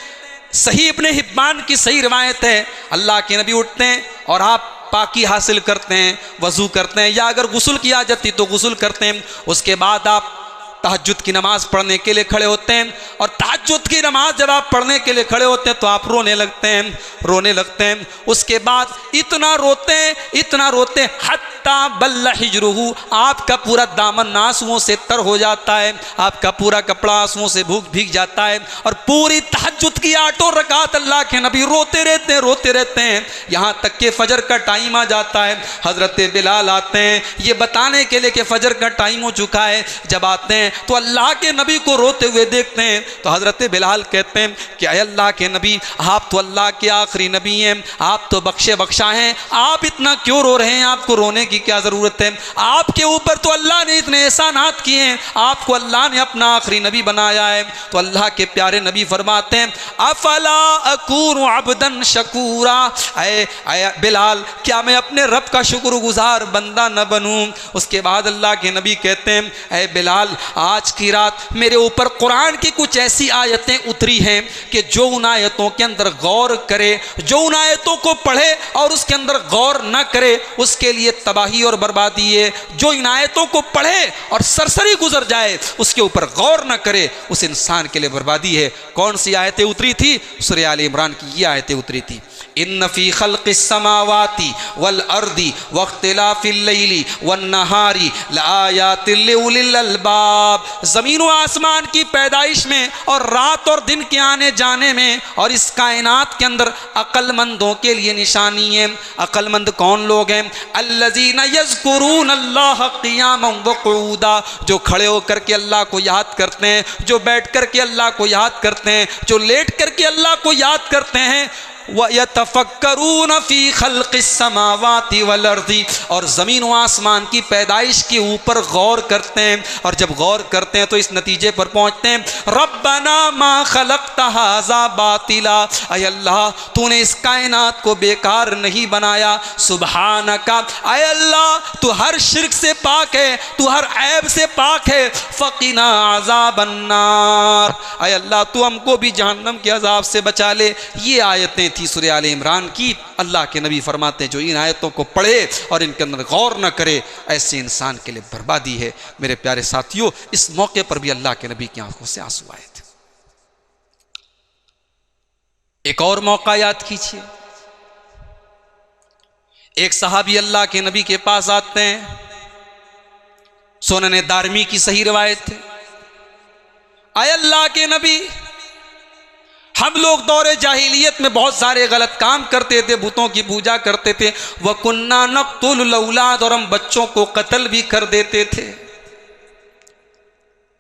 सही इब्ने हिब्बान की सही रिवायत है, अल्लाह के नबी उठते हैं और आप पाकी हासिल करते हैं, वज़ू करते हैं, या अगर गुस्ल की आदत थी तो गुस्ल करते हैं। उसके बाद आप तहज्जुद की नमाज़ पढ़ने के लिए खड़े होते हैं, और तहज्जुद की नमाज़ जब आप पढ़ने के लिए खड़े होते हैं तो आप रोने लगते हैं। उसके बाद इतना रोते हैं हत्ता बल्ला हिजरुहु, आपका पूरा दामन आंसुओं से तर हो जाता है, आपका पूरा कपड़ा आंसुओं से भीग जाता है, और पूरी तहज्जुद की 8 रकात अल्लाह के नबी रोते रहते हैं, यहाँ तक कि फजर का टाइम आ जाता है। हज़रत बिलाल आते हैं ये बताने के लिए कि फजर का टाइम हो चुका है। जब आते हैं तो अल्लाह के नबी को रोते हुए देखते हैं तो हज़रत बिलाल कहते हैं कि अल्लाह के नबी, आप तो अल्लाह के आखिरी नबी हैं, आप तो बख्शे बख्शा हैं, आप इतना क्यों रो रहे हैं, आपको रोने की क्या ज़रूरत है? आपके ऊपर तो अल्लाह ने इतने एहसानात किए हैं, आपको अल्लाह ने अपना आखिरी नबी बनाया है। तो अल्लाह के प्यारे नबी फरमाते हैं, अफला अकूनु अब्दन शकूरा, ऐ बिलाल, क्या मैं अपने रब का शुक्रगुजार बंदा न बनूं? उसके बाद अल्लाह के नबी कहते हैं, ऐ बिलाल, आज की रात मेरे ऊपर कुरान की कुछ ऐसी आयतें उतरी हैं कि जो उन आयतों के अंदर गौर करे, जो उन आयतों को पढ़े और उसके अंदर गौर न करे, उसके लिए तबाही और बर्बादी है। जो इन आयतों को पढ़े और सरसरी गुजर जाए, उसके ऊपर गौर न करे, उस इंसान के लिए बर्बादी है। कौन सी आयतें उतरी थी? सूरह आल इमरान की ये आयतें उतरी थी, इन्न फी खल्क़िस समावाति वल अर्दी वख्तिलाफिल लैली वन नहारी लआयातिल लिउलिल अलबाब। ज़मीन व आसमान की पैदाइश में और रात और दिन के आने जाने में और इस कायनात के अंदर अक्लमंदों के लिए निशानी है। अक्लमंद कौन लोग हैं? अल्लज़ीना यज़्कुरून अल्लाह क़ियामन व क़ुऊदा, जो खड़े होकर के अल्लाह को याद करते हैं, जो बैठ कर के अल्लाह को याद करते हैं, जो लेट कर के अल्लाह को याद करते हैं। वयतफक्करून फी खल्क़िस समावाति वल अर्दी, और ज़मीन व आसमान की पैदाइश के ऊपर गौर करते हैं, और जब गौर करते हैं तो इस नतीजे पर पहुँचते हैं, रब्बना मा खलक़्ता हाज़ा बातिला, अय अल्लाह, तूने इस कायनात को बेकार नहीं बनाया। सुबहानका, अय अल्लाह, तू हर शिर्क से पाक है, तू हर ऐब से पाक है। फ़क़िना अज़ाबन नार, अय अल्लाह, तू हमको भी जहन्नम के अज़ाब से बचा ले। ये आयतें थी सूरह आल इमरान की। अल्लाह के नबी फरमाते हैं, जो इन आयतों को पढ़े और इनके अंदर गौर न करे, ऐसे इंसान के लिए बर्बादी है। मेरे प्यारे साथियों, इस मौके पर भी अल्लाह के नबी की आंखों से आंसू आए थे। एक और मौका याद कीजिए, एक सहाबी अल्लाह के नबी के पास आते हैं, सुनन दारमी की सही रिवायत है, आए अल्लाह के नबी, हम लोग दौरे जाहिलियत में बहुत सारे गलत काम करते थे, बुतों की पूजा करते थे, व कुन्ना नक़्तुल औलाद, और हम बच्चों को कत्ल भी कर देते थे।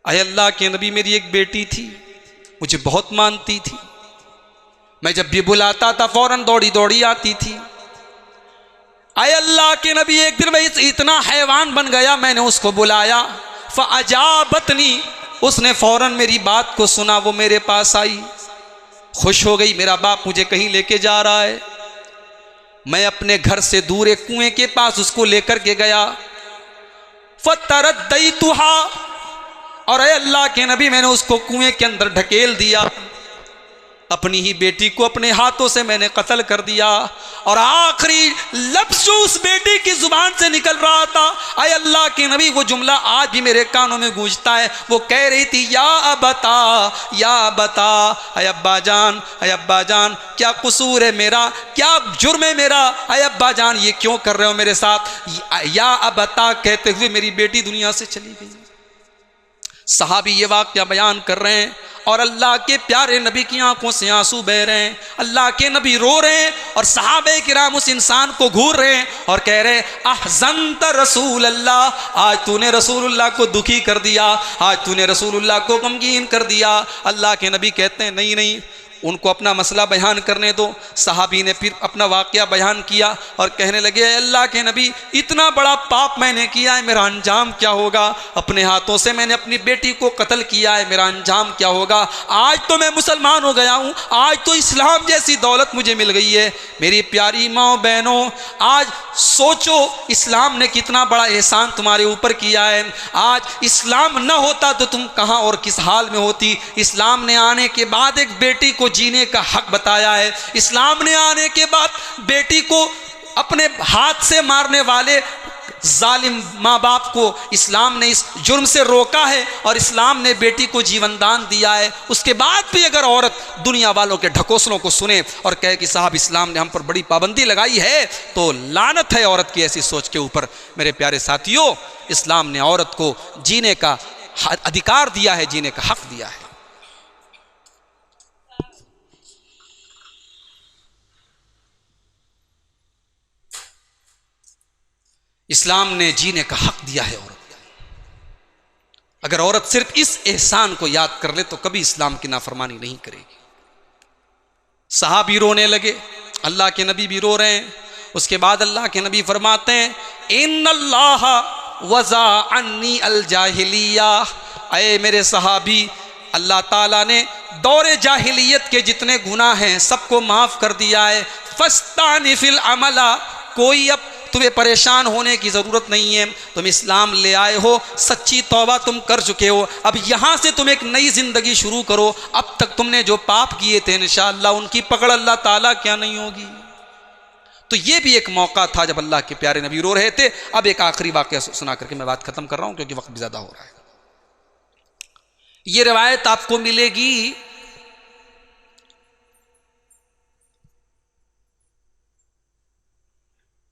आए अल्लाह के नबी, मेरी एक बेटी थी, मुझे बहुत मानती थी, मैं जब भी बुलाता था फौरन दौड़ी दौड़ी आती थी। आए अल्लाह के नबी, एक दिन मैं इतना हैवान बन गया, मैंने उसको बुलाया, फ़अजाबतनी, उसने फौरन मेरी बात को सुना, वो मेरे पास आई, खुश हो गई, मेरा बाप मुझे कहीं लेके जा रहा है। मैं अपने घर से दूर एक कुएं के पास उसको लेकर के गया। फतरद्दैतुहा, और अल्लाह के नबी मैंने उसको कुएं के अंदर ढकेल दिया। अपनी ही बेटी को अपने हाथों से मैंने कत्ल कर दिया। और आखिरी लफ्ज जो उस बेटी की जुबान से निकल रहा था, आय अल्लाह के नबी, वो जुमला आज भी मेरे कानों में गूंजता है। वो कह रही थी, या अबता, या बता, अय अब्बा जान, अय अब्बा जान, क्या कसूर है मेरा, क्या जुर्म है मेरा, अय अब्बा जान ये क्यों कर रहे हो मेरे साथ। या अबता कहते हुए मेरी बेटी दुनिया से चली गई। सहाबी ये वाक़या बयान कर रहे हैं और अल्लाह के प्यारे नबी की आंखों से आंसू बह रहे हैं। अल्लाह के नबी रो रहे हैं और सहाबे किराम उस इंसान को घूर रहे हैं और कह रहे हैं, अहज़नत रसूल अल्लाह, आज तूने रसूलुल्लाह को दुखी कर दिया, आज तूने रसूलुल्लाह को गमगीन कर दिया। अल्लाह के नबी कहते हैं, नहीं नहीं, उनको अपना मसला बयान करने दो। सहाबी ने फिर अपना वाक़या बयान किया और कहने लगे, अल्लाह के नबी, इतना बड़ा पाप मैंने किया है, मेरा अंजाम क्या होगा। अपने हाथों से मैंने अपनी बेटी को कत्ल किया है, मेरा अंजाम क्या होगा। आज तो मैं मुसलमान हो गया हूँ, आज तो इस्लाम जैसी दौलत मुझे मिल गई है। मेरी प्यारी माँ बहनों, आज सोचो इस्लाम ने कितना बड़ा एहसान तुम्हारे ऊपर किया है। आज इस्लाम न होता तो तुम कहाँ और किस हाल में होती। इस्लाम ने आने के बाद एक बेटी को जीने का हक बताया है। इस्लाम ने आने के बाद बेटी को अपने हाथ से मारने वाले जालिम माँ बाप को इस्लाम ने इस जुर्म से रोका है और इस्लाम ने बेटी को जीवन दान दिया है। उसके बाद भी अगर औरत दुनिया वालों के ढकोसलों को सुने और कहे कि साहब इस्लाम ने हम पर बड़ी पाबंदी लगाई है, तो लानत है औरत की ऐसी सोच के ऊपर। मेरे प्यारे साथियों, इस्लाम ने औरत को जीने का अधिकार दिया है, जीने का हक दिया है। इस्लाम ने जीने का हक दिया है औरत को। अगर औरत सिर्फ इस एहसान को याद कर ले तो कभी इस्लाम की नाफरमानी नहीं करेगी। सहाबी रोने लगे, अल्लाह के नबी भी रो रहे हैं। उसके बाद अल्लाह के नबी फरमाते हैं, इन्नल्लाह वज़ा अन्नी अल जाहिलिया, अये मेरे सहाबी, अल्लाह ताला ने दौरे जाहिलियत के जितने गुनाह हैं सबको माफ़ कर दिया है। फस्तानी फिल अमला, कोई अब तुम्हें परेशान होने की ज़रूरत नहीं है। तुम इस्लाम ले आए हो, सच्ची तौबा तुम कर चुके हो, अब यहाँ से तुम एक नई ज़िंदगी शुरू करो। अब तक तुमने जो पाप किए थे इंशाअल्लाह उनकी पकड़ अल्लाह ताला क्या नहीं होगी। तो ये भी एक मौका था जब अल्लाह के प्यारे नबी रो रहे थे। अब एक आखिरी वाक़या सुना करके मैं बात ख़त्म कर रहा हूँ क्योंकि वक्त भी ज़्यादा हो रहा है। ये रिवायत आपको मिलेगी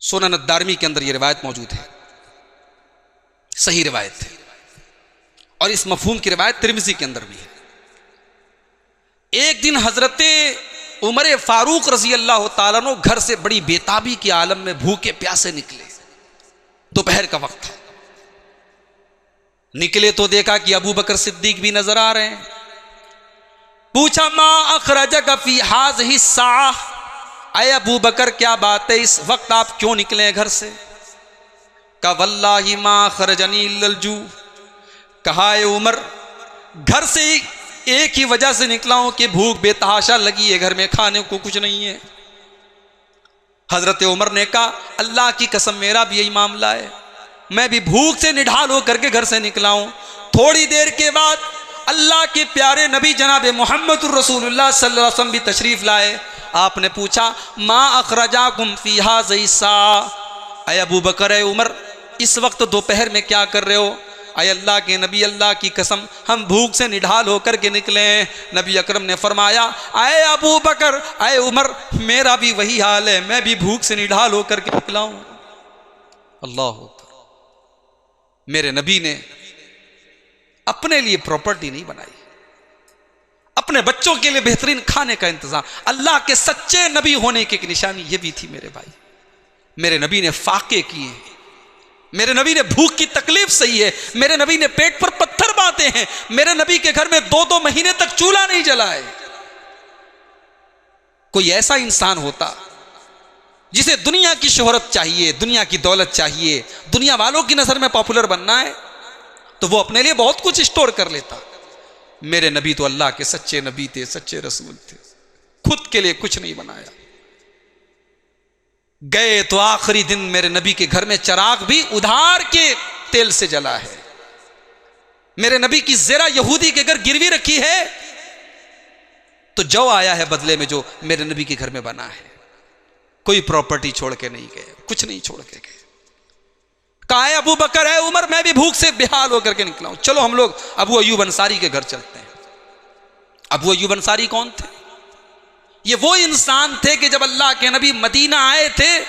सुनन दारमी के अंदर, ये रिवायत मौजूद है, सही रिवायत है। और इस मफहूम की रिवायत तिरमिज़ी के अंदर भी है। एक दिन हजरत उमर फारूक रजी अल्लाह ताला अन्हु घर से बड़ी बेताबी के आलम में भूखे प्यासे निकले। दोपहर का वक्त था। निकले तो देखा कि अबू बकर सिद्दीक भी नजर आ रहे हैं। पूछा, मा अखरजक फी हाज़िही साअह, अय अबू बकर क्या बात है, इस वक्त आप क्यों निकले घर से। का वल्लाहि मा खरजनी ललजू, कहा उमर घर से एक ही वजह से निकला हूं कि भूख बेतहाशा लगी है, घर में खाने को कुछ नहीं है। हजरत उमर ने कहा, अल्लाह की कसम मेरा भी यही मामला है, मैं भी भूख से निढाल होकर के घर से निकला हूं। थोड़ी देर के बाद अल्लाह के प्यारे नबी जनाब मोहम्मद रसूलुल्लाह सल्लल्लाहु अलैहि वसल्लम भी तशरीफ लाए। आपने पूछा, मा अखरजाकुम फी हाज़िही साअह, अय अबू बकर, अय उमर, इस वक्त दोपहर में क्या कर रहे हो। अय अल्लाह के नबी, अल्लाह की कसम हम भूख से निढाल होकर के निकले हैं। नबी अकरम ने फरमाया, अय अबू बकर, अय उमर, मेरा भी वही हाल है, मैं भी भूख से निढाल होकर के निकला हूँ। अल्लाह, मेरे नबी ने अपने लिए प्रॉपर्टी नहीं बनाई, अपने बच्चों के लिए बेहतरीन खाने का इंतजाम। अल्लाह के सच्चे नबी होने की एक निशानी ये भी थी मेरे भाई। मेरे नबी ने फाके किए, मेरे नबी ने भूख की तकलीफ सही है, मेरे नबी ने पेट पर पत्थर बांधे हैं, मेरे नबी के घर में 2-2 महीने तक चूल्हा नहीं जला है। कोई ऐसा इंसान होता जिसे दुनिया की शोहरत चाहिए, दुनिया की दौलत चाहिए, दुनिया वालों की नजर में पॉपुलर बनना है, तो वो अपने लिए बहुत कुछ स्टोर कर लेता। मेरे नबी तो अल्लाह के सच्चे नबी थे, सच्चे रसूल थे, खुद के लिए कुछ नहीं बनाया। गए तो आखिरी दिन मेरे नबी के घर में चिराग भी उधार के तेल से जला है। मेरे नबी की ज़रा यहूदी के घर गिरवी रखी है तो जौ आया है बदले में जो मेरे नबी के घर में बना है। कोई प्रॉपर्टी छोड़ के नहीं गए, कुछ नहीं छोड़ के गए। कहा है अबू बकर है उमर, मैं भी भूख से बेहाल होकर के निकला हूं, चलो हम लोग अबू अयूब अंसारी के घर चलते हैं। अबू अयूब अंसारी कौन थे? ये वो इंसान थे कि जब अल्लाह के नबी मदीना आए थे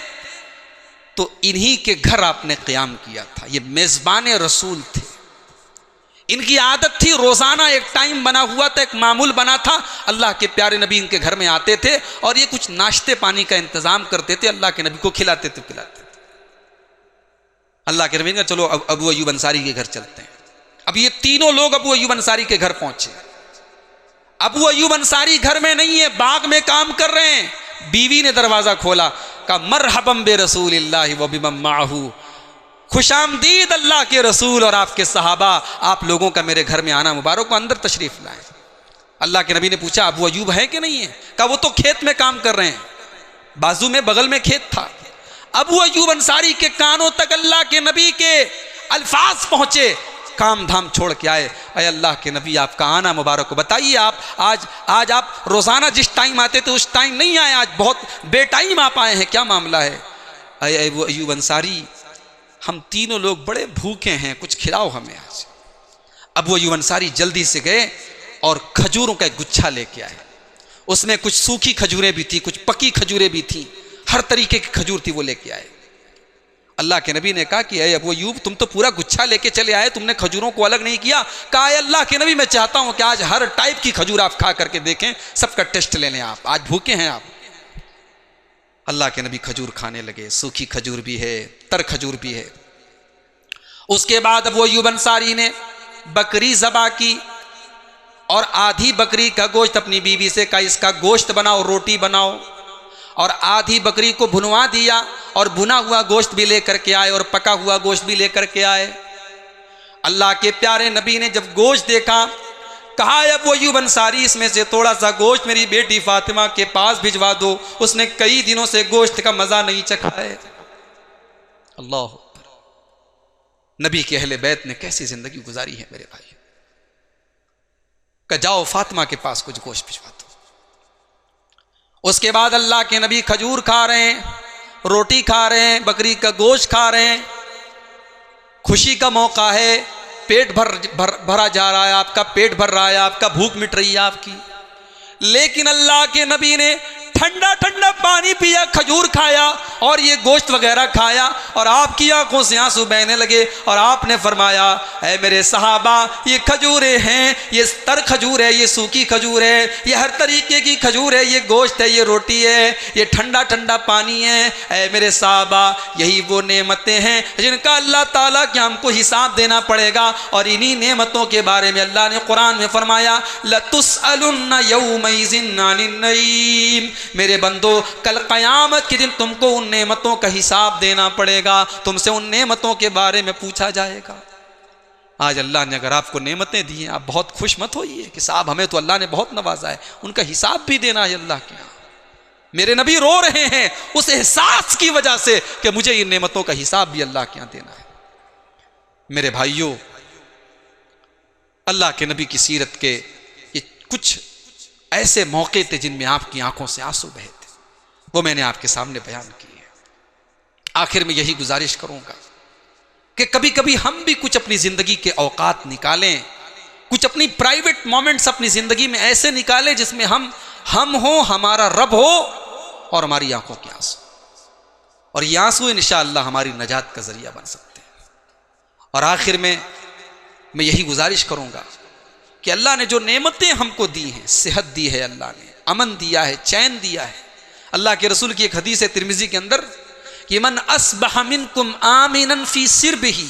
तो इन्हीं के घर आपने क़याम किया था। ये मेज़बान रसूल थे। इनकी आदत थी, रोज़ाना एक टाइम बना हुआ था, एक मामूल बना था, अल्लाह के प्यारे नबी इनके घर में आते थे और ये कुछ नाश्ते पानी का इंतज़ाम करते थे, अल्लाह के नबी को खिलाते थे पिलाते थे। अल्लाह के नबी ने चलो अब अबू अयूब अंसारी के घर चलते हैं। अब ये तीनों लोग अबू अयूब अंसारी के घर पहुंचे। अबू अयूब अंसारी घर में नहीं है, बाग में काम कर रहे हैं। बीवी ने दरवाज़ा खोला, कहा मरहबम बे रसूलिल्लाहि व बिमन माहू, खुशामदीद अल्लाह के रसूल और आपके सहाबा, आप लोगों का मेरे घर में आना मुबारक हो, अंदर तशरीफ लाएं। अल्लाह के नबी ने पूछा अबू अयूब है कि नहीं है? कहा वो तो खेत में काम कर रहे हैं, बाजू में बगल में खेत था। अबू अयूब अंसारी के कानों तक अल्लाह के नबी के अल्फाज पहुंचे, काम धाम छोड़ के आए, अय अल्लाह के नबी आपका आना मुबारक हो, बताइए आप आज आप रोज़ाना जिस टाइम आते थे उस टाइम नहीं आए, आज बहुत बेटाइम आप आए हैं, क्या मामला है? अय अबू अयूब अंसारी हम तीनों लोग बड़े भूखे हैं, कुछ खिलाओ हमें आज। अबू अयूब अंसारी जल्दी से गए और खजूरों का एक गुच्छा लेके आए। उसमें कुछ सूखी खजूरें भी थी, कुछ पकी खजूरें भी थी, हर तरीके की खजूर थी, वो लेके आए। अल्लाह के नबी ने कहा कि अय अबू अयूब तुम तो पूरा गुच्छा लेके चले आए, तुमने खजूरों को अलग नहीं किया। कहा अल्लाह के नबी मैं चाहता हूं कि आज हर टाइप की खजूर आप खा करके देखें, सबका टेस्ट ले लें, आप आज भूखे हैं आप। अल्लाह के नबी खजूर खाने लगे, सूखी खजूर भी है, तर खजूर भी है। उसके बाद अबू अयूब अंसारी ने बकरी ज़बा की और आधी बकरी का गोश्त अपनी बीवी से कहा इसका गोश्त बनाओ, रोटी बनाओ, और आधी बकरी को भुनवा दिया और भुना हुआ गोश्त भी लेकर के आए और पका हुआ गोश्त भी लेकर के आए। अल्लाह के प्यारे नबी ने जब गोश्त देखा, कहा अबू अयूब अंसारी इसमें से थोड़ा सा गोश्त मेरी बेटी फातिमा के पास भिजवा दो, उसने कई दिनों से गोश्त का मज़ा नहीं चखा है। अल्लाह नबी के अहले बैत ने कैसी जिंदगी गुजारी है मेरे भाई। कहा जाओ फातिमा के पास कुछ गोश्त भिजवा दो। उसके बाद अल्लाह के नबी खजूर खा रहे हैं, रोटी खा रहे हैं, बकरी का गोश्त खा रहे हैं, खुशी का मौका है, पेट भरा जा रहा है, आपका पेट भर रहा है, आपका भूख मिट रही है आपकी। लेकिन अल्लाह के नबी ने ठंडा ठंडा पानी पिया, खजूर खाया और ये गोश्त वगैरह खाया और आपकी आंखों से आंसू बहने लगे और आपने फरमाया ऐ मेरे सहाबा ये खजूरें हैं, ये तर खजूर है, ये सूखी खजूर है, ये हर तरीके की खजूर है, ये गोश्त है, ये रोटी है, ये ठंडा ठंडा पानी है। ऐ मेरे सहाबा यही वो नेमतें हैं जिनका अल्लाह ताला के हमको हिसाब देना पड़ेगा। और इन्हीं नेमतों के बारे में अल्लाह ने कुरान में फरमाया लतुसअलुन्ना यौमइज़िन अनिन नईम, मेरे बंदो कल क़यामत के दिन तुमको उन नेमतों का हिसाब देना पड़ेगा, तुमसे उन नेमतों के बारे में पूछा जाएगा। आज अल्लाह ने अगर आपको नेमतें दी हैं, आप बहुत खुश मत होइए कि साहब हमें तो अल्लाह ने बहुत नवाजा है, उनका हिसाब भी देना है अल्लाह के यहाँ। मेरे नबी रो रहे हैं उस एहसास की वजह से कि मुझे इन नेमतों का हिसाब भी अल्लाह के यहाँ देना है। मेरे भाइयों, अल्लाह के नबी की सीरत के ये कुछ ऐसे मौके थे जिनमें आपकी आंखों से आंसू बहे थे, वो मैंने आपके सामने बयान किए। आखिर में यही गुजारिश करूंगा कि कभी कभी हम भी कुछ अपनी जिंदगी के औकात निकालें, कुछ अपनी प्राइवेट मोमेंट्स अपनी जिंदगी में ऐसे निकालें जिसमें हम हो, हमारा रब हो और हमारी आंखों के आंसू, और ये आंसू इंशाअल्लाह हमारी नजात का जरिया बन सकते हैं। और आखिर में मैं यही गुजारिश करूंगा कि अल्लाह ने जो नेमतें हमको दी हैं, सेहत दी है अल्लाह ने, अमन दिया है, चैन दिया है। अल्लाह के रसूल की एक हदीस है तिरमिज़ी के अंदर कि मन अस्बह मिनकुम आमिनन फी सिरबिही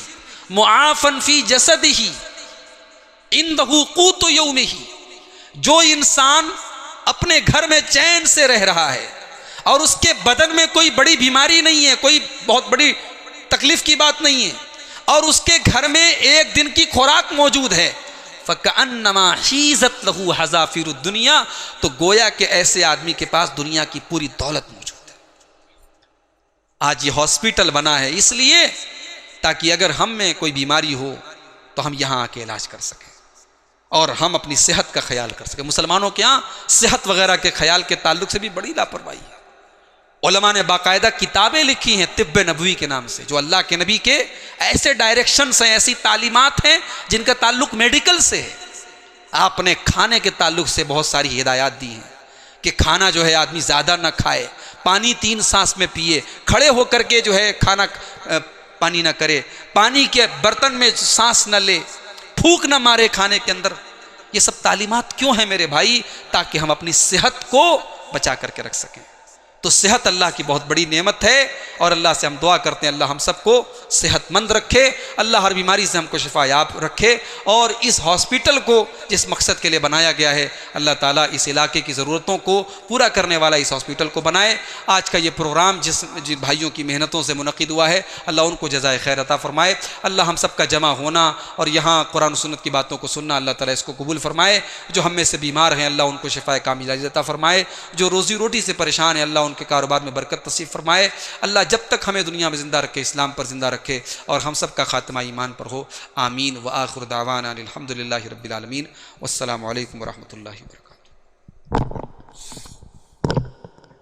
मुआफन फी जसदिही इंदहु क़ूतु यौमिही, जो इंसान अपने घर में चैन से रह रहा है और उसके बदन में कोई बड़ी बीमारी नहीं है, कोई बहुत बड़ी तकलीफ की बात नहीं है, और उसके घर में एक दिन की खुराक मौजूद है, फ़कअन्नमा हीज़त लहू हज़ाफ़िरुद दुनिया, तो गोया के ऐसे आदमी के पास दुनिया की पूरी दौलत मौजूद है। आज ये हॉस्पिटल बना है इसलिए ताकि अगर हम में कोई बीमारी हो तो हम यहाँ आके इलाज कर सकें और हम अपनी सेहत का ख्याल कर सकें। मुसलमानों के यहाँ सेहत वगैरह के ख्याल के ताल्लुक से भी बड़ी लापरवाही है। उलमा ने बाकायदा किताबें लिखी हैं तिब्ब नबवी के नाम से, जो अल्लाह के नबी के ऐसे डायरेक्शंस हैं, ऐसी तालीमात हैं जिनका ताल्लुक मेडिकल से है। आपने खाने के ताल्लुक से बहुत सारी हिदायत दी हैं कि खाना जो है आदमी ज़्यादा ना खाए, पानी 3 सांस में पिए, खड़े होकर के जो है खाना पानी ना करे, पानी के बर्तन में सांस न ले, फूंक न मारे खाने के अंदर। ये सब तालीमात क्यों है मेरे भाई? ताकि हम अपनी सेहत को बचा करके रख सकें। तो सेहत अल्लाह की बहुत बड़ी नेमत है और अल्लाह से हम दुआ करते हैं अल्लाह हम सबको सेहतमंद रखे, अल्लाह हर बीमारी से हमको शिफायाब रखे। और इस हॉस्पिटल को जिस मकसद के लिए बनाया गया है अल्लाह ताला इस इलाके की ज़रूरतों को पूरा करने वाला इस हॉस्पिटल को बनाए। आज का ये प्रोग्राम जिस भाइयों की मेहनतों से मुनक़िद हुआ है अल्लाह उनको जज़ाए खैर अता फ़रमाए। अल्लाह हम सब का जमा होना और यहाँ कुरान सुन्नत की बातों को सुनना अल्लाह ताला इसको कबूल फ़रमाए। जो हम में से बीमार हैं अल्लाह उनको शिफ़ाए कामिला अता फ़रमाए। जो रोज़ी रोटी से परेशान है अल्लाह उनके कारोबार में बरकत नसीब फरमाए। अल्लाह जब तक हमें दुनिया में ज़िंदा रखे इस्लाम पर ज़िंदा रखे और हम सब का खात्मा ईमान पर हो। आमीन व आखिर दावाना अनिल हम्दुलिल्लाहि रब्बिल आलमीन। वस्सलामु अलैकुम व रहमतुल्लाहि व बरकातुहू।